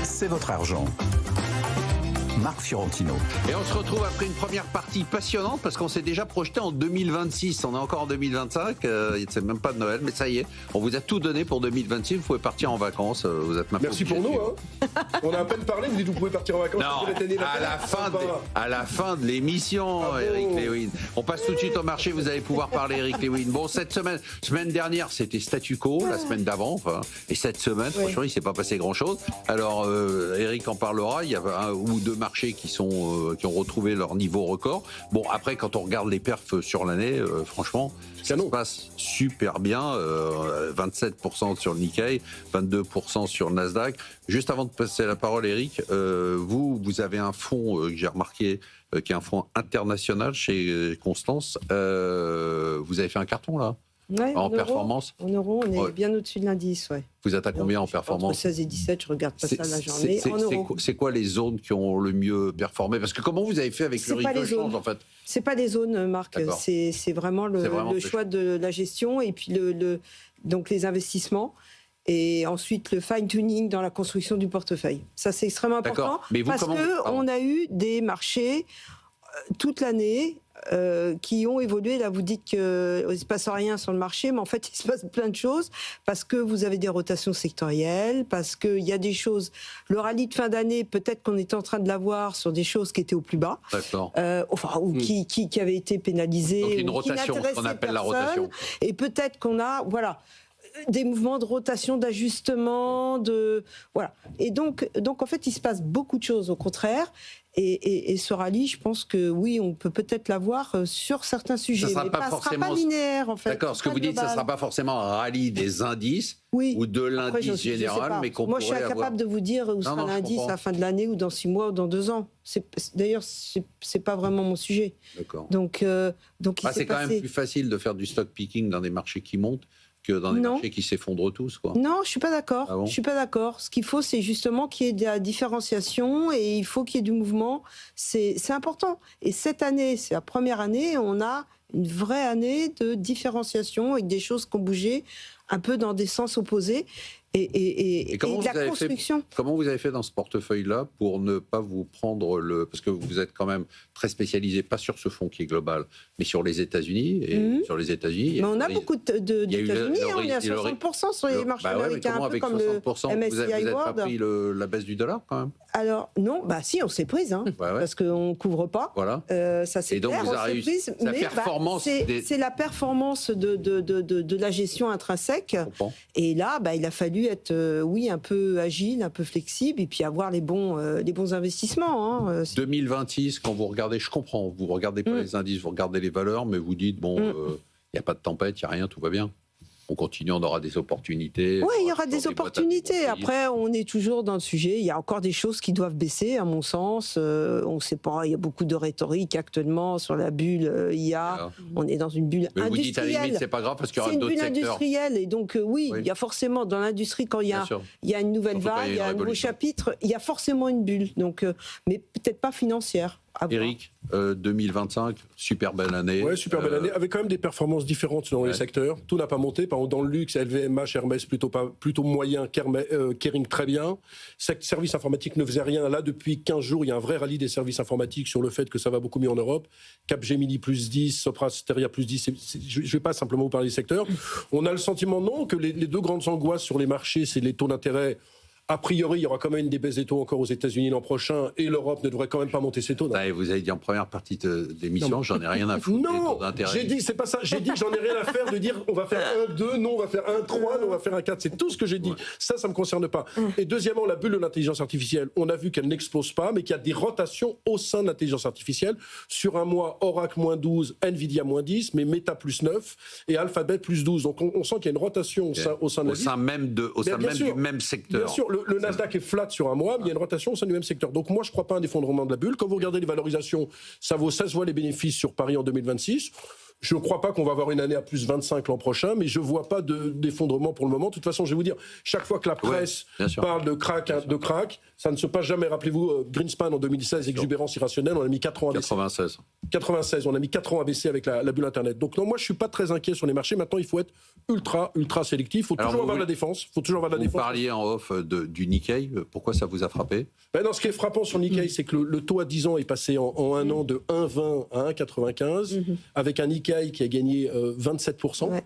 F: C'est votre argent. Marc Fiorentino.
A: Et on se retrouve après une première partie passionnante parce qu'on s'est déjà projeté en 2026. On est encore en 2025, c'est même pas de Noël, mais ça y est, on vous a tout donné pour 2026. Vous pouvez partir en vacances. Vous êtes
C: Merci pour nous. On a à peine parlé, vous dites que vous pouvez partir en vacances.
A: Non, à la fin de l'émission, Eric Lewin. On passe tout de suite au marché, vous allez pouvoir parler, Eric Lewin. Bon, cette semaine dernière, c'était statu quo, la semaine d'avant, et cette semaine, franchement, il s'est pas passé grand-chose. Alors, Eric en parlera, il y a un ou deux marchés qui ont retrouvé leur niveau record. Bon, après, quand on regarde les perfs sur l'année, franchement, ça se passe super bien. 27% sur le Nikkei, 22% sur le Nasdaq. Juste avant de passer la parole, Eric, vous avez un fonds que j'ai remarqué, qui est un fonds international chez Constance. Vous avez fait un carton, là?
E: Ouais,
A: en performance.
E: En euros, on est bien au-dessus de l'indice, ouais.
A: Vous êtes à combien en performance?
E: Entre 16 et 17, je regarde pas ça la journée. En euros.
A: C'est quoi les zones qui ont le mieux performé? Parce que comment vous avez fait avec le risque de change, en fait?
E: C'est pas les zones, Marc. C'est vraiment le choix de la gestion et puis donc les investissements. Et ensuite, le fine-tuning dans la construction du portefeuille. Ça, c'est extrêmement important. Mais parce qu'on a eu des marchés toute l'année qui ont évolué. Là, vous dites qu'il ne se passe rien sur le marché, mais en fait, il se passe plein de choses parce que vous avez des rotations sectorielles, parce qu'il y a des choses. Le rallye de fin d'année, peut-être qu'on était en train de l'avoir sur des choses qui étaient au plus bas, ou qui avaient été pénalisées.
A: Donc, une rotation, ce qu'on appelle la rotation.
E: Et peut-être qu'on a, des mouvements de rotation, d'ajustement, voilà. Et donc, en fait, il se passe beaucoup de choses, au contraire. Et ce rallye, je pense que oui, on peut peut-être l'avoir sur certains sujets, mais ça ne sera pas linéaire, en fait.
A: D'accord, ce que vous dites, ça ne sera pas forcément un rallye des indices ou de l'indice général, mais qu'on pourrait avoir.
E: Moi, je suis incapable de vous dire où sera l'indice à la fin de l'année, ou dans 6 mois, ou dans 2 ans. D'ailleurs, ce n'est pas vraiment mon sujet.
A: D'accord.
E: Donc
A: c'est quand même plus facile de faire du stock picking dans des marchés qui montent que dans des marchés qui s'effondrent tous, quoi.
E: Non, je suis pas d'accord.
A: Ah bon?
E: Je suis pas d'accord. Ce qu'il faut, c'est justement qu'il y ait de la différenciation et il faut qu'il y ait du mouvement. C'est important. Et cette année, c'est la première année, on a une vraie année de différenciation avec des choses qui ont bougé un peu dans des sens opposés. Et
A: comment,
E: la construction.
A: Comment vous avez fait dans ce portefeuille-là pour ne pas vous prendre parce que vous êtes quand même très spécialisé, pas sur ce fonds qui est global, mais sur les États-Unis. Et sur les États-Unis.
E: Mais on a beaucoup d'États-Unis, on est à 60% sur les marchés américains, un peu comme le MSCI
A: Vous n'avez pas pris la baisse du dollar quand même?
E: Alors, non, si, on s'est prise, parce qu'on ne couvre pas.
A: Voilà.
E: Ça, c'est clair,
A: on s'est prise.
E: C'est la performance de la gestion intrinsèque. Et là, il a fallu être, un peu agile, un peu flexible, et puis avoir les bons investissements.
A: 2026, quand vous regardez, je comprends, vous ne regardez pas les indices, vous regardez les valeurs, mais vous dites, il n'y a pas de tempête, il n'y a rien, tout va bien. On continue, on aura des opportunités.
E: Oui, il y aura des opportunités. Après, on est toujours dans le sujet. Il y a encore des choses qui doivent baisser, à mon sens. On ne sait pas, il y a beaucoup de rhétorique actuellement sur la bulle IA. On est dans une bulle industrielle.
A: Vous dites à la limite, c'est pas grave parce qu'il y aura d'autres secteurs.
E: C'est une bulle industrielle. Et donc, il y a forcément, dans l'industrie, quand il y a une nouvelle vague, il y a un nouveau chapitre, il y a forcément une bulle. Donc, mais peut-être pas financière.
A: Eric, 2025, super belle année.
C: Oui, super belle année, avec quand même des performances différentes selon les secteurs. Tout n'a pas monté. Par exemple, dans le luxe, LVMH, Hermès, plutôt moyen, Kering très bien. Services informatiques ne faisait rien. Là, depuis 15 jours, il y a un vrai rallye des services informatiques sur le fait que ça va beaucoup mieux en Europe. Capgemini plus 10, Sopra Steria plus 10. Je ne vais pas simplement vous parler des secteurs. On a le sentiment, non, que les deux grandes angoisses sur les marchés, c'est les taux d'intérêt. A priori, il y aura quand même une des baisses des taux encore aux États-Unis l'an prochain et l'Europe ne devrait quand même pas monter ses taux.
A: Vous avez dit en première partie de l'émission, j'en ai rien à foutre.
C: Non, j'ai dit, c'est pas ça. J'ai dit que j'en ai rien à faire de dire on va faire 1,2, non, on va faire 1,3, non, on va faire 1,4. C'est tout ce que j'ai dit. Ça me concerne pas. Et deuxièmement, la bulle de l'intelligence artificielle, on a vu qu'elle n'explose pas, mais qu'il y a des rotations au sein de l'intelligence artificielle. Sur un mois, Oracle moins 12, Nvidia moins 10, mais Meta plus 9 et Alphabet plus 12. Donc on sent qu'il y a une rotation au sein de la liste.
A: Du même secteur.
C: Bien sûr, le Nasdaq est flat sur un mois, mais il y a une rotation au sein du même secteur. Donc moi, je ne crois pas à un effondrement de la bulle. Quand vous regardez les valorisations, ça vaut 16 fois les bénéfices sur Paris en 2026. Je ne crois pas qu'on va avoir une année à plus 25 l'an prochain, mais je ne vois pas d'effondrement pour le moment. De toute façon, je vais vous dire, chaque fois que la presse parle de crack, ça ne se passe jamais. Rappelez-vous, Greenspan en 2016, exubérance irrationnelle, on a mis 4 ans à baisser. 96, on a mis 4 ans à baisser avec la bulle Internet. Donc non, moi je ne suis pas très inquiet sur les marchés. Maintenant, il faut être ultra sélectif. Il faut toujours avoir de la défense.
A: Vous parliez en off du Nikkei. Pourquoi ça vous a frappé ?
C: Non, ce qui est frappant sur le Nikkei, c'est que le taux à 10 ans est passé en un an de 1,20 à 1,95, avec un Nikkei qui a gagné 27%. Ouais.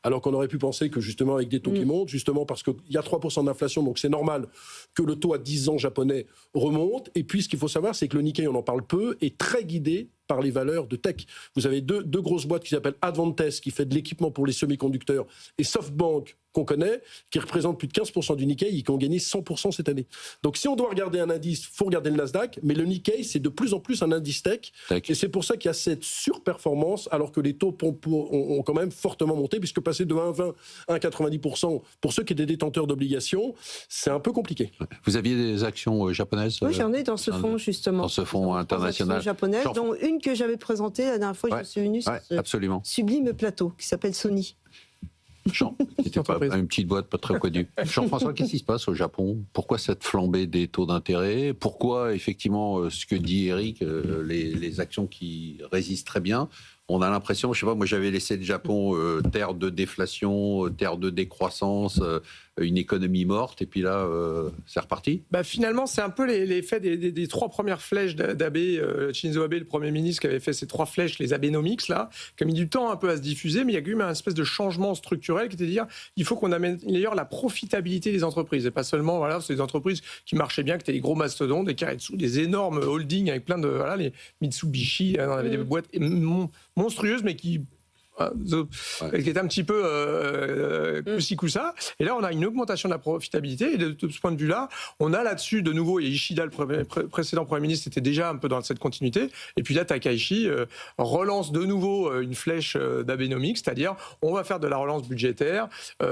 C: Alors qu'on aurait pu penser que justement avec des taux qui montent, justement parce qu'il y a 3% d'inflation, donc c'est normal que le taux à 10 ans japonais remonte. Et puis ce qu'il faut savoir, c'est que le Nikkei, on en parle peu, est très guidé par les valeurs de tech. Vous avez deux grosses boîtes qui s'appellent Advantest, qui fait de l'équipement pour les semi-conducteurs, et SoftBank, qu'on connaît, qui représente plus de 15% du Nikkei et qui ont gagné 100% cette année. Donc si on doit regarder un indice, il faut regarder le Nasdaq, mais le Nikkei, c'est de plus en plus un indice tech. Et c'est pour ça qu'il y a cette surperformance, alors que les taux ont quand même fortement monté, puisque passer de 1,20 à 1,90% pour ceux qui étaient détenteurs d'obligations, c'est un peu compliqué.
A: Vous aviez des actions japonaises ?
E: Oui, j'en ai dans ce fonds, justement.
A: Dans ce fonds international.
E: Japonaises, dont une que j'avais présentée la dernière fois, je suis venue sur ce sublime plateau qui s'appelle Sony.
A: C'était pas une petite boîte pas très connue. Jean-François, qu'est-ce qui se passe au Japon ? Pourquoi cette flambée des taux d'intérêt ? Pourquoi, effectivement, ce que dit Eric, les actions qui résistent très bien ? On a l'impression, je sais pas, moi j'avais laissé le Japon terre de déflation, terre de décroissance, une économie morte, et puis là, c'est reparti.
D: Finalement, c'est un peu l'effet des 3 premières flèches d'Abe, Shinzo Abe, le Premier ministre, qui avait fait ces 3 flèches, les Abenomics, là, qui a mis du temps un peu à se diffuser, mais il y a eu une espèce de changement structurel qui était de dire il faut qu'on améliore la profitabilité des entreprises, et pas seulement, voilà, c'est des entreprises qui marchaient bien, qui étaient des gros mastodontes, des Keiretsu, des énormes holdings avec plein de, voilà, les Mitsubishi, on avait des boîtes monstrueuses, mais qui était un petit peu coup-ci coup-ça. Et là, on a une augmentation de la profitabilité. Et de ce point de vue-là, on a là-dessus, de nouveau, et Ishida, le précédent Premier ministre, était déjà un peu dans cette continuité. Et puis là, Takaichi relance de nouveau une flèche d'Abenomics, c'est-à-dire on va faire de la relance budgétaire.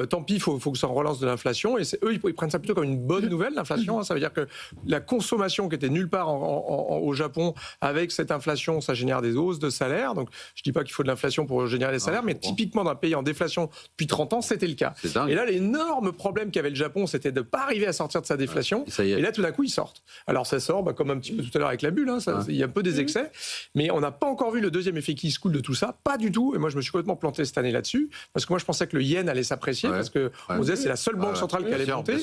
D: Tant pis, il faut que ça relance de l'inflation. Et eux, ils prennent ça plutôt comme une bonne nouvelle, l'inflation. Ça veut dire que la consommation qui était nulle part au Japon, avec cette inflation, ça génère des hausses de salaire. Donc, je ne dis pas qu'il faut de l'inflation pour générer les salaires, mais typiquement d'un pays en déflation depuis 30 ans, c'était le cas. Et là, l'énorme problème qu'avait le Japon, c'était de ne pas arriver à sortir de sa déflation. Et là, tout d'un coup, ils sortent. Alors, ça sort, comme un petit peu tout à l'heure avec la bulle, il y a un peu des excès, mais on n'a pas encore vu le deuxième effet qui se coule de tout ça, pas du tout. Et moi, je me suis complètement planté cette année là-dessus, parce que moi, je pensais que le yen allait s'apprécier, parce qu'on disait c'est la seule banque centrale qui allait monter.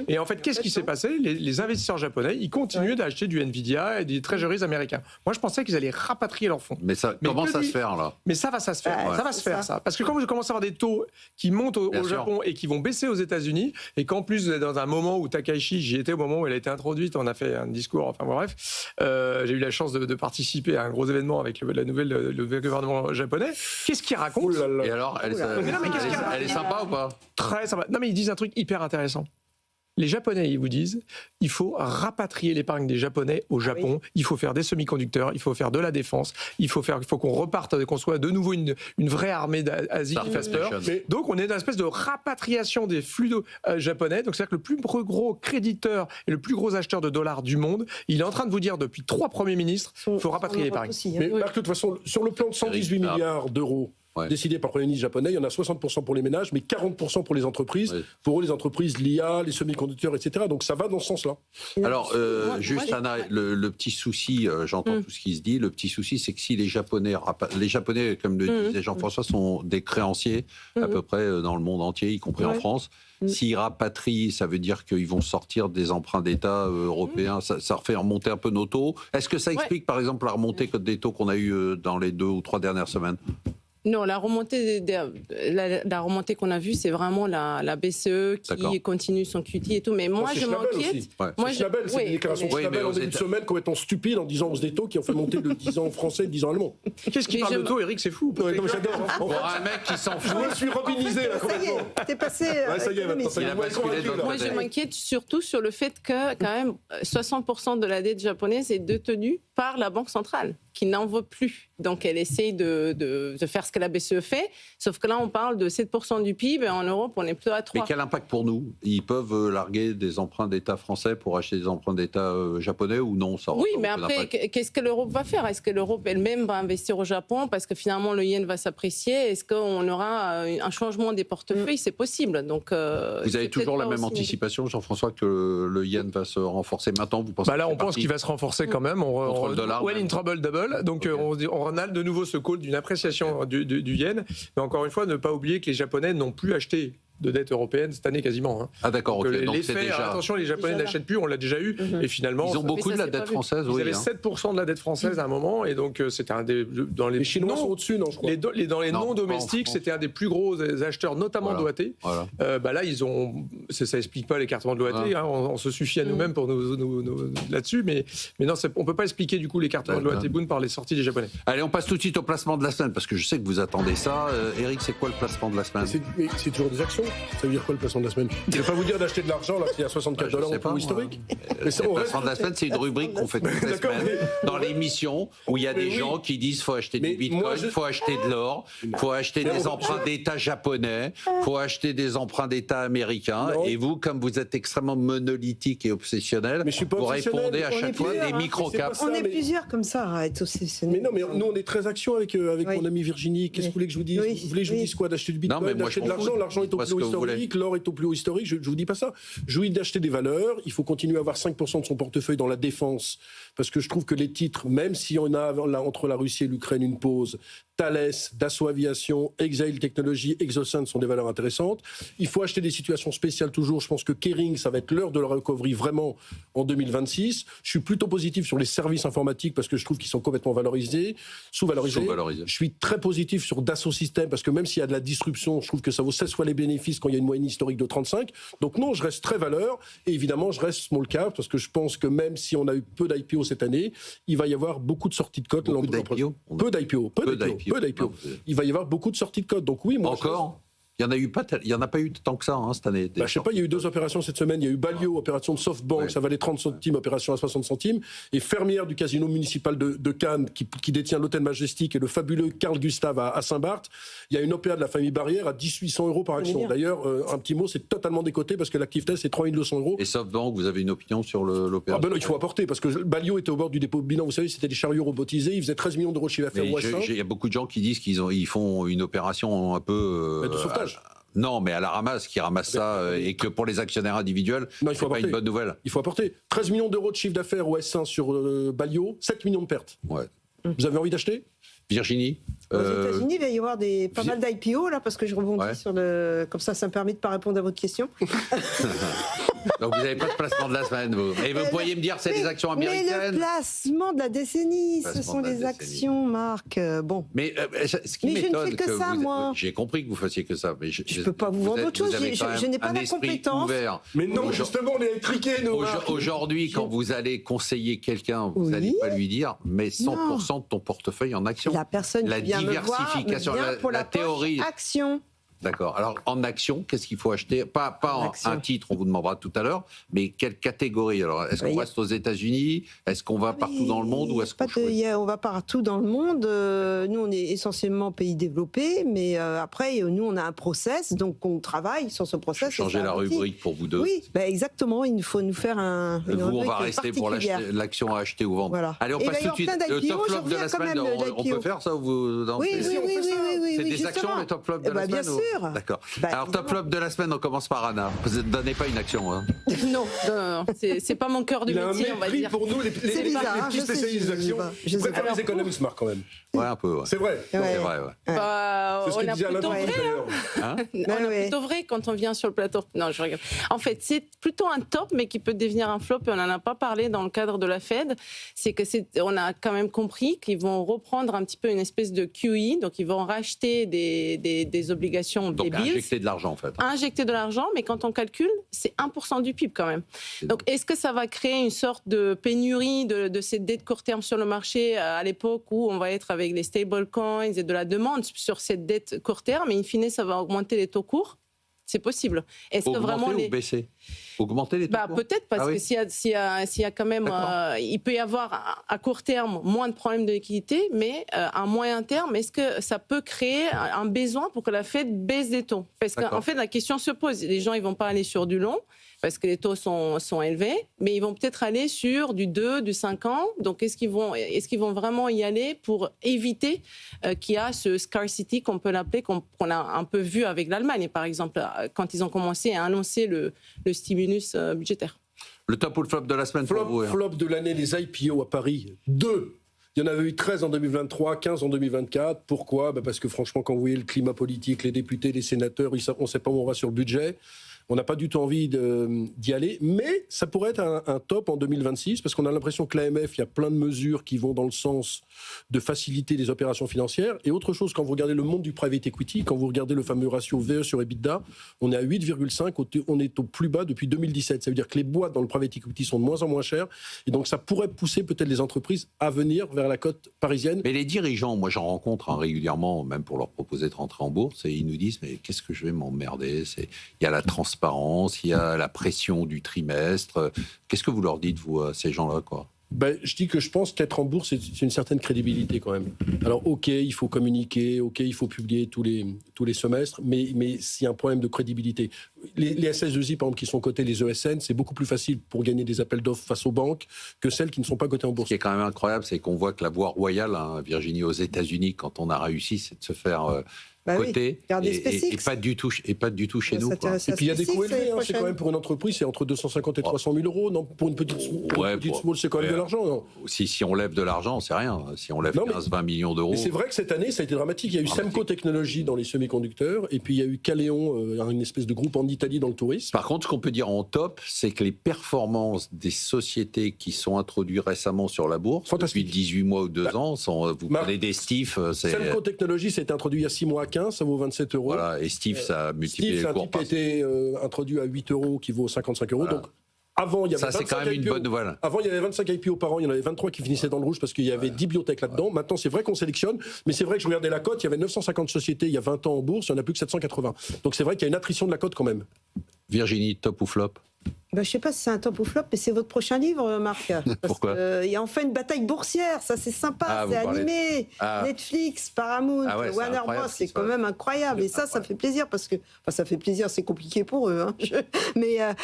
D: Et en fait, qu'est-ce qui s'est passé ? Les investisseurs japonais, ils continuaient d'acheter du Nvidia et des treasuries américains. Moi, je pensais qu'ils allaient rapatrier leurs fonds.
A: Mais ça commence à se faire, là.
D: Mais ça va se faire. Ça va se faire, ça. Parce que quand vous commencez à avoir des taux qui montent au Japon et qui vont baisser aux États-Unis, et qu'en plus, vous êtes dans un moment où Takaichi, j'y étais au moment où elle a été introduite, on a fait un discours, enfin bref, j'ai eu la chance de participer à un gros événement avec le gouvernement japonais. Qu'est-ce qu'il raconte ?
A: Et alors, elle est sympa ou pas ?
D: Très sympa. Non, mais ils disent un truc hyper intéressant. Les Japonais, ils vous disent, il faut rapatrier l'épargne des Japonais au Japon, il faut faire des semi-conducteurs, il faut faire de la défense, il faut qu'on reparte, qu'on soit de nouveau une vraie armée d'Asie qui fasse peur. Donc on est dans une espèce de rapatriation des flux japonais. Donc c'est-à-dire que le plus gros créditeur et le plus gros acheteur de dollars du monde, il est en train de vous dire depuis 3 premiers ministres, il faut rapatrier l'épargne.
C: Mais Marc, de toute façon, sur le plan de 118 milliards d'euros décidé par le Premier ministre japonais. Il y en a 60% pour les ménages, mais 40% pour les entreprises. Pour eux, les entreprises, l'IA, les semi-conducteurs, etc. Donc ça va dans ce sens-là.
A: Alors, juste, Anna, le petit souci, j'entends tout ce qui se dit, le petit souci, c'est que si les Japonais, comme le disait Jean-François, sont des créanciers à peu près dans le monde entier, y compris en France, s'ils rapatrient, ça veut dire qu'ils vont sortir des emprunts d'État européens, ça refait remonter un peu nos taux. Est-ce que ça explique, par exemple, la remontée des taux qu'on a eue dans les 2 ou 3 dernières semaines ?
B: Non, la remontée qu'on a vue, c'est vraiment la BCE qui continue son QT et tout. Mais moi, je m'inquiète.
C: C'est des déclarations de Schnabel en début de semaine complètement stupides en disant hausse des taux qui ont fait monter le 10 ans français et le 10 ans allemand.
D: Qu'est-ce qui parle de taux, Eric? C'est fou.
C: J'adore.
A: Un mec qui s'en fout.
C: Je me suis robinisé là complètement.
E: T'es passé.
C: Ça y est, maintenant, ça y est.
B: Moi, je m'inquiète surtout sur le fait que, quand même, 60% de la dette japonaise est détenue par la Banque centrale, qui n'en veut plus. Donc, elle essaye de faire ce que la BCE fait, sauf que là, on parle de 7% du PIB, et en Europe, on est plutôt à 3%.
A: Mais quel impact pour nous? Ils peuvent larguer des emprunts d'État français pour acheter des emprunts d'État japonais ou non?
B: Oui, mais après, qu'est-ce que l'Europe va faire? Est-ce que l'Europe elle-même va investir au Japon parce que finalement, le yen va s'apprécier? Est-ce qu'on aura un changement des portefeuilles? C'est possible. Donc,
A: vous avez toujours la même anticipation, Jean-François, que le yen va se renforcer maintenant? Vous pensez
D: là, on pense qu'il va se renforcer quand même.
A: Contre le dollar.
D: Well in trouble double. Donc, on a de nouveau ce call d'une appréciation du yen. Mais encore une fois, ne pas oublier que les Japonais n'ont plus acheté de dette européenne cette année quasiment.
A: Ah d'accord, ok. Donc c'est déjà...
D: Attention, les Japonais n'achètent plus, on l'a déjà eu. Et finalement...
A: Ils ont beaucoup de la dette française,
D: Ils avaient 7% de la dette française à un moment, et donc c'était un des... Dans les
C: Chinois sont au-dessus, non, je crois.
D: Dans les non-domestiques, c'était un des des plus gros acheteurs, notamment d'OAT. Là, ils ont... Ça explique pas l'écartement de l'OAT, on se suffit à nous-mêmes pour nous là-dessus, mais non, on peut pas expliquer du coup l'écartement de l'OAT Bund par les sorties des Japonais.
A: Allez, on passe tout de suite au placement de la semaine, parce que je sais que vous attendez ça. Eric, c'est quoi le placement de la semaine?
C: C'est toujours des actions. Ça veut dire quoi le placement de la semaine? Je ne vais pas vous dire d'acheter de l'argent là, s'il y a $64 au taux historique.
A: Le placement de la semaine, c'est une rubrique qu'on fait toutes les semaines dans l'émission où il y a des gens qui disent qu'il faut acheter du bitcoin, il faut acheter de l'or, il faut acheter des emprunts d'État japonais, il faut acheter des emprunts d'État américains. Et vous, comme vous êtes extrêmement monolithique et obsessionnel, vous répondez à chaque fois des micro-caps.
E: On est plusieurs comme ça à être obsessionnels.
C: Mais non, mais nous on est très action avec mon amie Virginie. Qu'est-ce que vous voulez que je vous dise? Vous voulez que je vous dise quoi? D'acheter du bitcoin, d'acheter de l'argent? L'argent est au plus haut historique, l'or est au plus haut historique. Je ne vous dis pas ça. Je vous dis d'acheter des valeurs. Il faut continuer à avoir 5% de son portefeuille dans la défense, parce que je trouve que les titres, même si on a là, entre la Russie et l'Ukraine une pause, Thales, Dassault Aviation, Exail Technologies, Exocent sont des valeurs intéressantes. Il faut acheter des situations spéciales toujours. Je pense que Kering, ça va être l'heure de la recovery vraiment en 2026. Je suis plutôt positif sur les services informatiques parce que je trouve qu'ils sont complètement valorisés, sous-valorisés. Je suis très positif sur Dassault Systèmes parce que même s'il y a de la disruption, je trouve que ça vaut 16 fois les bénéfices quand il y a une moyenne historique de 35. Donc non, je reste très valeur et évidemment, je reste small cap parce que je pense que même si on a eu peu d'IPO cette année, il va y avoir beaucoup de sorties de cotes. Peu d'IPO. Il va y avoir beaucoup de sorties de cotes. Donc oui, moi
A: encore. Il n'y en a pas eu tant que ça cette année.
C: Je sais pas, il y a eu 2 opérations cette semaine. Il y a eu Balio, opération de SoftBank, ça valait 30 centimes, opération à 60 centimes. Et Fermière du casino municipal de Cannes, qui détient l'hôtel Majestic et le fabuleux Carl Gustave à Saint-Barth. Il y a une OPA de la famille Barrière à 1800 € par action. D'ailleurs, un petit mot, c'est totalement décoté parce que l'actif test, c'est 3200 €.
A: Et SoftBank, vous avez une opinion sur l'opération?
C: Non, il faut apporter parce que Balio était au bord du dépôt de bilan. Vous savez, c'était des chariots robotisés. Ils faisaient 13 millions d'euros de chiffre d'affaires.
A: Il y a beaucoup de gens qui disent qu'ils font une opération un peu...
C: de sauvetage.
A: Non, mais à la ramasse, qui ramasse ça, et que pour les actionnaires individuels, c'est pas une bonne nouvelle.
C: Il faut apporter 13 millions d'euros de chiffre d'affaires au S1 sur Balio, 7 millions de pertes.
A: Ouais.
C: Vous avez envie d'acheter?
A: Virginie?
E: Aux États-Unis, il va y avoir pas mal d'IPO, là, parce que je rebondis sur le... Comme ça me permet de ne pas répondre à votre question.
A: Donc vous n'avez pas de placement de la semaine, vous. Et vous pourriez me dire c'est des actions américaines?
E: Mais le placement de la décennie, ce sont les actions, Marc. Bon.
A: Mais ce qui m'étonne,
E: que ça, moi.
A: J'ai compris que vous fassiez que ça. Mais
E: je ne peux pas vous vendre autre chose. Je n'ai pas la compétence.
A: Ouvert.
C: Mais non, justement, on est électriqués, nous.
A: Aujourd'hui, quand vous allez conseiller quelqu'un, vous n'allez pas lui dire, mais 100% de ton portefeuille en actions.
E: La personne qui vient me voir me vient pour la théorie. Action.
A: D'accord. Alors, en action, qu'est-ce qu'il faut acheter? Pas un titre, on vous demandera tout à l'heure, mais quelle catégorie? Alors, est-ce qu'on reste aux États-Unis? Est-ce qu'on va partout dans le monde ou est-ce
E: on va partout dans le monde. Nous, on est essentiellement pays développés, mais après, nous, on a un process, donc on travaille sur ce process.
A: Changer la rubrique pour vous deux.
E: Oui, exactement. Il faut nous faire une rubrique
A: on va rester pour l'action à acheter ou vendre.
E: Voilà.
A: Allez, on passe tout de suite. Le top flop de la semaine, on peut faire ça ou vous
E: Oui.
A: C'est des actions, le top flop de la semaine?
E: Bien sûr.
A: D'accord. Alors, top flop de la semaine, on commence par Anna. Vous ne donnez pas une action, hein?
B: Non, c'est pas mon cœur du métier, on va dire.
C: Pour nous, les spécialistes d'actions. Je préfère les économistes, Marc, quand même.
A: Ouais, un peu. Ouais.
C: C'est vrai.
A: C'est vrai, ouais.
C: C'est ce que disait Alain
B: on a plutôt vrai quand on vient sur le plateau. Non, je regarde. En fait, c'est plutôt un top, mais qui peut devenir un flop, et on n'en a pas parlé dans le cadre de la Fed. C'est que on a quand même compris qu'ils vont reprendre un petit peu une espèce de QE, donc ils vont racheter des obligations,
A: donc,
B: des bills.
A: Injecter de l'argent, en fait.
B: Injecter de l'argent, mais quand on calcule, c'est 1% du PIB quand même. Donc, est-ce que ça va créer une sorte de pénurie de ces dettes court terme sur le marché à l'époque où on va être avec les stablecoins et de la demande sur cette dette court terme, et in fine, ça va augmenter les taux courts? C'est possible. Est-ce que vraiment
A: ou baisser? Augmenter les taux courts?
B: Peut-être, parce que s'il y a quand même... il peut y avoir à court terme moins de problèmes de liquidité, mais à moyen terme, est-ce que ça peut créer un besoin pour que la Fed baisse des taux? Parce qu'en fait, la question se pose. Les gens, ils ne vont pas aller sur du long, parce que les taux sont élevés, mais ils vont peut-être aller sur du 2, du 5 ans. Donc, est-ce qu'ils vont vraiment y aller pour éviter qu'il y a ce scarcity, qu'on peut l'appeler, qu'on a un peu vu avec l'Allemagne, par exemple, quand ils ont commencé à annoncer le stimulus budgétaire?
A: Le top ou le flop de la semaine pour vous?
C: Flop de l'année, les IPO à Paris, 2. Il y en avait eu 13 en 2023, 15 en 2024. Pourquoi? Parce que franchement, quand vous voyez le climat politique, les députés, les sénateurs, on ne sait pas où on va sur le budget. On n'a pas du tout envie d'y aller, mais ça pourrait être un top en 2026, parce qu'on a l'impression que l'AMF, il y a plein de mesures qui vont dans le sens de faciliter les opérations financières. Et autre chose, quand vous regardez le monde du private equity, quand vous regardez le fameux ratio VE sur EBITDA, on est à 8,5, on est au plus bas depuis 2017. Ça veut dire que les boîtes dans le private equity sont de moins en moins chères, et donc ça pourrait pousser peut-être les entreprises à venir vers la cote parisienne.
A: Mais les dirigeants, moi j'en rencontre régulièrement, même pour leur proposer de rentrer en bourse, et ils nous disent, mais qu'est-ce que je vais m'emmerder? Il y a la transparence, il y a la pression du trimestre. Qu'est-ce que vous leur dites, vous, à ces gens-là, quoi?
C: Je dis que je pense qu'être en bourse, c'est une certaine crédibilité quand même. Alors, OK, il faut communiquer, OK, il faut publier tous les semestres, mais s'il y a un problème de crédibilité. Les SS2I, par exemple, qui sont cotés, les ESN, c'est beaucoup plus facile pour gagner des appels d'offres face aux banques que celles qui ne sont pas cotées en bourse.
A: Ce qui est quand même incroyable, c'est qu'on voit que la voie royale, Virginie, aux États-Unis, quand on a réussi, c'est de se faire... côté et pas du tout chez nous.
C: Et puis il y a des coûts élevés, c'est quand même pour une entreprise, c'est entre 250 et 300 000 euros. Non, pour une petite small, c'est quand même de l'argent. Non,
A: si on lève de l'argent, c'est rien. Si on lève 15-20 millions d'euros.
C: Mais c'est vrai que cette année, ça a été dramatique. Il y a eu Semco Technologies dans les semi-conducteurs, et puis il y a eu Caléon, une espèce de groupe en Italie dans le tourisme.
A: Par contre, ce qu'on peut dire en top, c'est que les performances des sociétés qui sont introduites récemment sur la bourse, depuis 18 mois ou 2 ans, vous parlez des Stif.
C: Semco Technologies, ça a été introduit il y a 6 mois à 15, ça vaut 27 euros.
A: Voilà, et Stif, ça a multiplié les cours.
C: Stif, c'est un type qui a été introduit à 8 euros, qui vaut 55 euros. Voilà. Donc, avant, il y avait
A: ça, c'est quand même une bonne nouvelle.
C: Avant, il y avait 25 IPO par an, il y en avait 23 qui finissaient dans le rouge parce qu'il y avait 10 biotech là-dedans. Maintenant, c'est vrai qu'on sélectionne, mais c'est vrai que je regardais la cote, il y avait 950 sociétés il y a 20 ans en bourse, il n'y en a plus que 780. Donc c'est vrai qu'il y a une attrition de la cote quand même.
A: Virginie, top ou flop?
E: Je ne sais pas si c'est un top ou flop, mais c'est votre prochain livre, Marc.
A: Pourquoi?
E: Il y a enfin une bataille boursière, ça c'est sympa, c'est animé. Netflix, Paramount, Warner Bros, c'est quand même incroyable. Et ça fait plaisir parce que. Enfin, ça fait plaisir, c'est compliqué pour eux. Hein.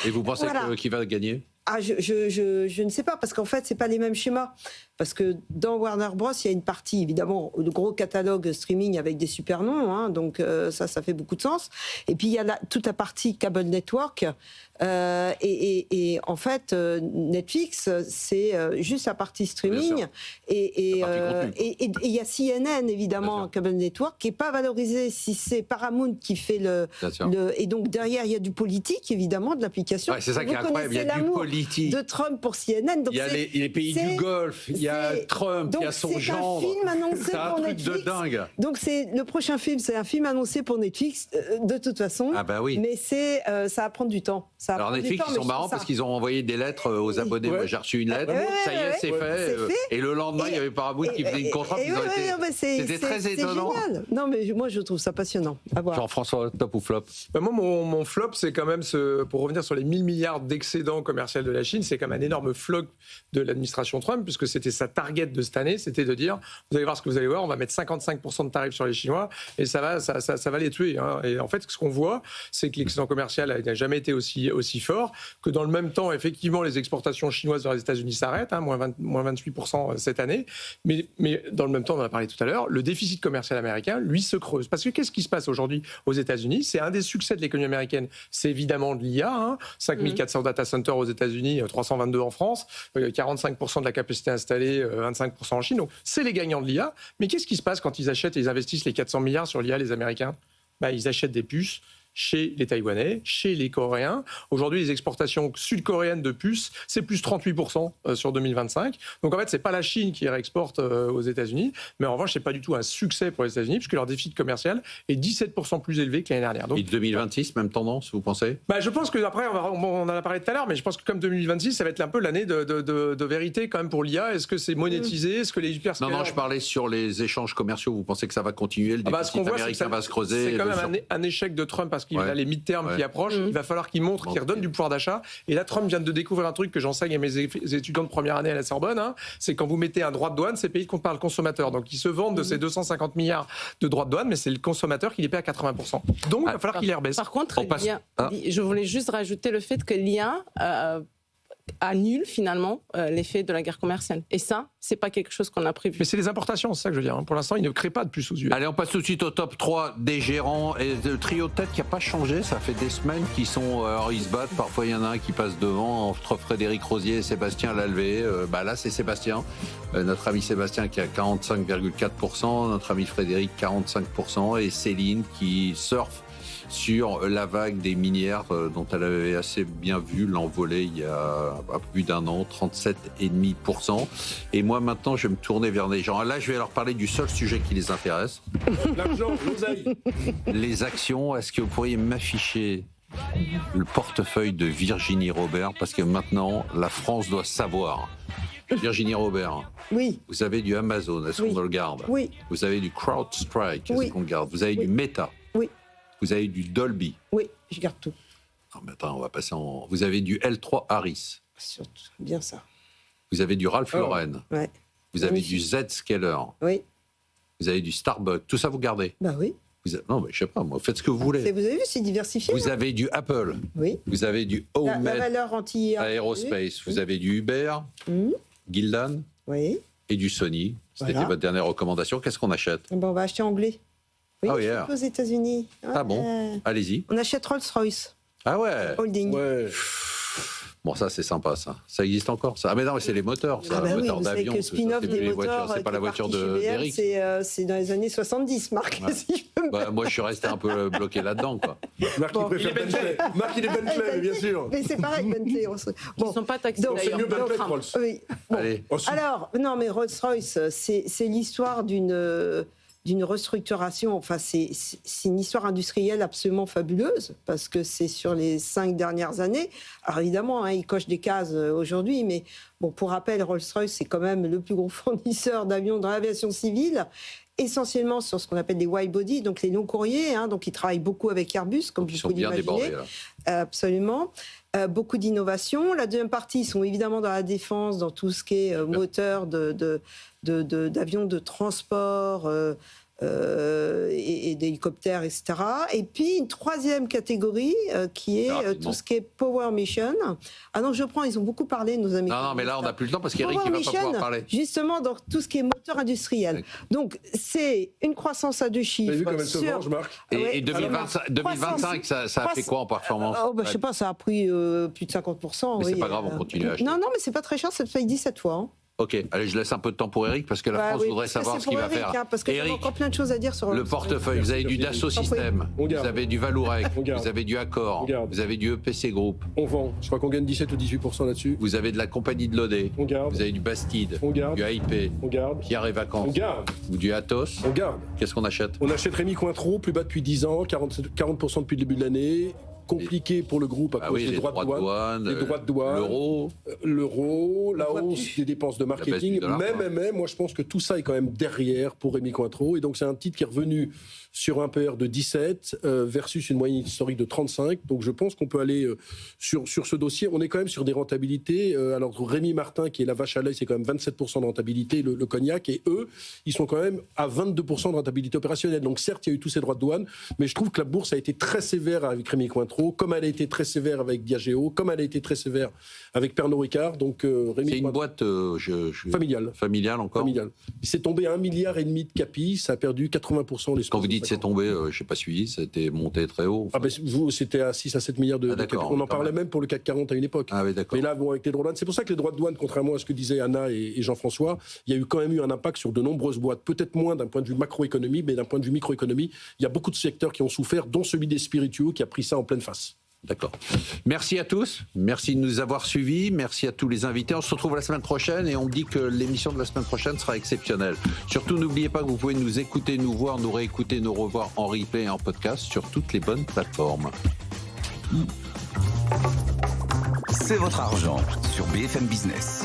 A: Et vous pensez qui va gagner?
E: Je ne sais pas, parce qu'en fait, c'est pas les mêmes schémas. Parce que dans Warner Bros, il y a une partie, évidemment, le gros catalogue streaming avec des super noms, hein, donc ça fait beaucoup de sens. Et puis, il y a toute la partie cable network. Et en fait, Netflix, c'est juste la partie streaming. Et il y a CNN, évidemment, cable network, qui n'est pas valorisé si c'est Paramount qui fait et donc, derrière, il y a du politique, évidemment, de l'application.
A: Ouais, c'est ça qui est incroyable, il y a du politique.
E: De Trump pour CNN. Donc
A: il y a les pays du Golfe, il y y a Trump, il y a son gendre.
E: C'est un film annoncé
A: c'est un
E: pour
A: truc
E: Netflix.
A: de dingue.
E: Donc le prochain film, c'est un film annoncé pour Netflix, de toute façon.
A: Ah bah oui.
E: Mais ça va prendre du temps.
A: Alors Netflix, ils sont marrants parce qu'ils ont envoyé des lettres aux abonnés. Moi, j'ai reçu une lettre. Ça y est, c'est fait. Et le lendemain, il y avait Paramount qui faisait une contrainte. C'était très étonnant.
E: Génial. Non, mais moi, je trouve ça passionnant.
A: Jean-François, top ou flop?
D: Moi, mon flop, c'est quand même, pour revenir sur les 1000 milliards d'excédents commerciaux de la Chine, c'est quand même un énorme flop de l'administration Trump, puisque c'était sa target de cette année, c'était de dire, vous allez voir ce que vous allez voir, on va mettre 55% de tarifs sur les Chinois, et ça va les tuer. Hein. Et en fait, ce qu'on voit, c'est que l'excédent commercial n'a jamais été aussi fort, que dans le même temps, effectivement, les exportations chinoises vers les États-Unis s'arrêtent, hein, moins 28% cette année, mais dans le même temps, on en a parlé tout à l'heure, le déficit commercial américain, lui, se creuse. Parce que qu'est-ce qui se passe aujourd'hui aux États-Unis? C'est un des succès de l'économie américaine, c'est évidemment de l'IA, hein, 5400 data centers aux États-Unis, 322 en France, 45% de la capacité installée, 25% en Chine. Donc, c'est les gagnants de l'IA. Mais qu'est-ce qui se passe quand ils achètent et ils investissent les 400 milliards sur l'IA, les Américains? Ils achètent des puces chez les Taïwanais, chez les Coréens. Aujourd'hui, les exportations sud-coréennes de puces, c'est plus 38% sur 2025. Donc en fait, c'est pas la Chine qui réexporte aux États-Unis, mais en revanche, c'est pas du tout un succès pour les États-Unis, puisque leur déficit commercial est 17% plus élevé que l'année dernière. Donc,
A: et 2026, même tendance, vous pensez?
D: Je pense que après, on en a parlé tout à l'heure, mais je pense que comme 2026, ça va être un peu l'année de vérité quand même pour l'IA. Est-ce que c'est monétisé? Est-ce que les hyperscalers...
A: Non, je parlais sur les échanges commerciaux. Vous pensez que ça va continuer? Le déficit américain va se creuser?
D: C'est quand même un échec de Trump parce qu'il a les mid-terms qui approchent. Il va falloir qu'il montre, qu'il redonne du pouvoir d'achat. Et là, Trump vient de découvrir un truc que j'enseigne à mes étudiants de première année à la Sorbonne. Hein, c'est quand vous mettez un droit de douane, c'est payé par le consommateur. Donc, ils se vendent de ces 250 milliards de droits de douane, mais c'est le consommateur qui les paie à 80%. Donc, il va falloir qu'il les rebaisse.
B: Par contre, je voulais juste rajouter le fait que l'IA annule finalement l'effet de la guerre commerciale. Et ça, c'est pas quelque chose qu'on a prévu.
D: Mais c'est les importations, c'est ça que je veux dire. Pour l'instant, ils ne créent pas de puces aux US.
A: Allez, on passe tout de suite au top 3 des gérants. Et le trio de tête qui n'a pas changé, ça fait des semaines qu'ils sont... alors, ils se battent, parfois il y en a un qui passe devant, entre Frédéric Rosier et Sébastien Lalvé. Là, c'est Sébastien. Notre ami Sébastien qui a 45,4%, notre ami Frédéric 45%, et Céline qui surfe sur la vague des minières dont elle avait assez bien vu l'envolée il y a plus d'un an, 37,5%. Et moi, maintenant, je vais me tourner vers des gens. Là, je vais leur parler du seul sujet qui les intéresse.
C: L'argent, l'oseille.
A: Les actions. Est-ce que vous pourriez m'afficher le portefeuille de Virginie Robert? Parce que maintenant, la France doit savoir. Virginie Robert,
E: oui.
A: Vous avez du Amazon, est-ce qu'on le garde?
E: Oui.
A: Vous avez du CrowdStrike, est-ce qu'on le garde? Vous avez du Meta?
E: Oui.
A: Vous avez du Dolby?
E: Oui, je garde tout.
A: Non, mais attends, on va passer en... Vous avez du L3 Harris?
E: Surtout, bien ça.
A: Vous avez du Ralph Lauren?
E: Ouais.
A: Vous avez du Zscaler?
E: Oui.
A: Vous avez du Starbucks? Tout ça, vous gardez?
E: Bah oui.
A: Non, mais je sais pas, moi, faites ce que vous voulez.
E: Vous avez vu, c'est diversifié.
A: Vous avez du Apple?
E: Oui.
A: Vous avez du Home
E: la valeur
A: Aerospace? Vous avez du Uber? Gildan?
E: Oui.
A: Et du Sony? C'était votre dernière recommandation. Qu'est-ce qu'on achète?
E: On va acheter anglais. Oui, aux États-Unis.
A: Ah bon? Allez-y.
E: On achète Rolls-Royce.
A: Ah ouais?
E: Holding.
C: Ouais.
A: Bon, ça, c'est sympa, ça. Ça existe encore, ça? Ah, mais non, mais c'est les moteurs, ça.
E: Oui,
A: moteurs d'avion.
E: C'est le spin-off des moteurs.
A: C'est pas la voiture d'Eric.
E: C'est dans les années 70, Marc, si je peux me permettre.
A: Moi, je suis resté un peu bloqué là-dedans, quoi.
C: Marc, il préfère Bentley. Marc, il est Bentley, bien sûr.
E: Mais c'est pareil, Bentley.
B: Ils ne sont pas taxés,
C: Donc, c'est mieux Bentley que Rolls.
E: Oui. Bon.
A: Allez.
E: Alors, non, mais Rolls-Royce, c'est l'histoire d'une restructuration, enfin c'est une histoire industrielle absolument fabuleuse, parce que c'est sur les 5 dernières années. Alors évidemment, il coche des cases aujourd'hui, mais bon, pour rappel, Rolls-Royce, c'est quand même le plus gros fournisseur d'avions dans l'aviation civile, essentiellement sur ce qu'on appelle des wide body, donc les longs courriers, donc ils travaillent beaucoup avec Airbus, comme vous pouvez l'imaginer. Absolument. Beaucoup d'innovation. La deuxième partie, ils sont évidemment dans la défense, dans tout ce qui est moteur d'avions de transport et d'hélicoptères, etc. Et puis une troisième catégorie qui est tout ce qui est Power Mission. Ah non, je prends, ils ont beaucoup parlé, nos amis.
A: Non, mais là, on n'a plus le temps parce qu'Eric, il ne va pas pouvoir parler.
E: Justement, dans tout ce qui est moteur industriel. Donc, c'est une croissance à 2 chiffres.
C: Vous avez vu comme elle se venge, Marc?
A: Et 2025, ça a fait quoi en performance?
E: Je ne sais pas, ça a pris plus de 50%.
A: Mais c'est pas grave, on continue à acheter.
E: Non, mais c'est pas très cher, ça fait 17 fois.
A: Ok, allez, je laisse un peu de temps pour Eric parce que la France voudrait savoir ce qu'il va faire.
E: Parce que j'ai encore plein de choses à dire sur
A: le portefeuille. Vous avez du Dassault Systèmes, vous avez du Vallourec, vous avez du Accor, vous avez du EPC Group.
C: On vend. Je crois qu'on gagne 17 ou 18% là-dessus.
A: Vous avez de la compagnie de l'Odé.
C: On garde.
A: Vous avez du Bastide.
C: On garde.
A: Du AIP.
C: On garde.
A: Pierre et Vacances.
C: On garde.
A: Ou du Atos.
C: On garde.
A: Qu'est-ce qu'on achète?
C: On achète Rémy Cointreau, plus bas depuis 10 ans, 40% depuis le début de l'année. Compliqué pour le groupe à cause des droits de douane, les droits de douane, l'euro, la hausse des dépenses de marketing, même, moi je pense que tout ça est quand même derrière pour Rémy Cointreau, et donc c'est un titre qui est revenu sur un PR de 17 versus une moyenne historique de 35, donc je pense qu'on peut aller sur ce dossier. On est quand même sur des rentabilités, alors Rémy Martin qui est la vache à l'œil, c'est quand même 27% de rentabilité, le cognac, et eux, ils sont quand même à 22% de rentabilité opérationnelle, donc certes il y a eu tous ces droits de douane, mais je trouve que la bourse a été très sévère avec Rémy Cointreau, comme elle a été très sévère avec Diageo, comme elle a été très sévère avec Pernod Ricard. Donc, Rémy
A: c'est une boîte
C: familiale.
A: Familiale encore.
C: Familiale. C'est tombé à 1,5 milliard de capi, ça a perdu 80% les.
A: Quand vous dites c'est tombé, je n'ai pas suivi, c'était monté très haut.
C: Enfin. Vous, c'était à 6 à 7 milliards de capi. On en parlait même pour le CAC 40 à une époque.
A: Ah oui, d'accord.
C: Mais là, bon, avec les droits de douane, c'est pour ça que les droits de douane, contrairement à ce que disaient Anna et Jean-François, il y a quand même eu un impact sur de nombreuses boîtes. Peut-être moins d'un point de vue macroéconomie, mais d'un point de vue microéconomie, il y a beaucoup de secteurs qui ont souffert, dont celui des spiritueux qui a pris ça en pleine face.
A: D'accord. Merci à tous. Merci de nous avoir suivis. Merci à tous les invités. On se retrouve la semaine prochaine et on me dit que l'émission de la semaine prochaine sera exceptionnelle. Surtout, n'oubliez pas que vous pouvez nous écouter, nous voir, nous réécouter, nous revoir en replay et en podcast sur toutes les bonnes plateformes.
F: C'est votre argent sur BFM Business.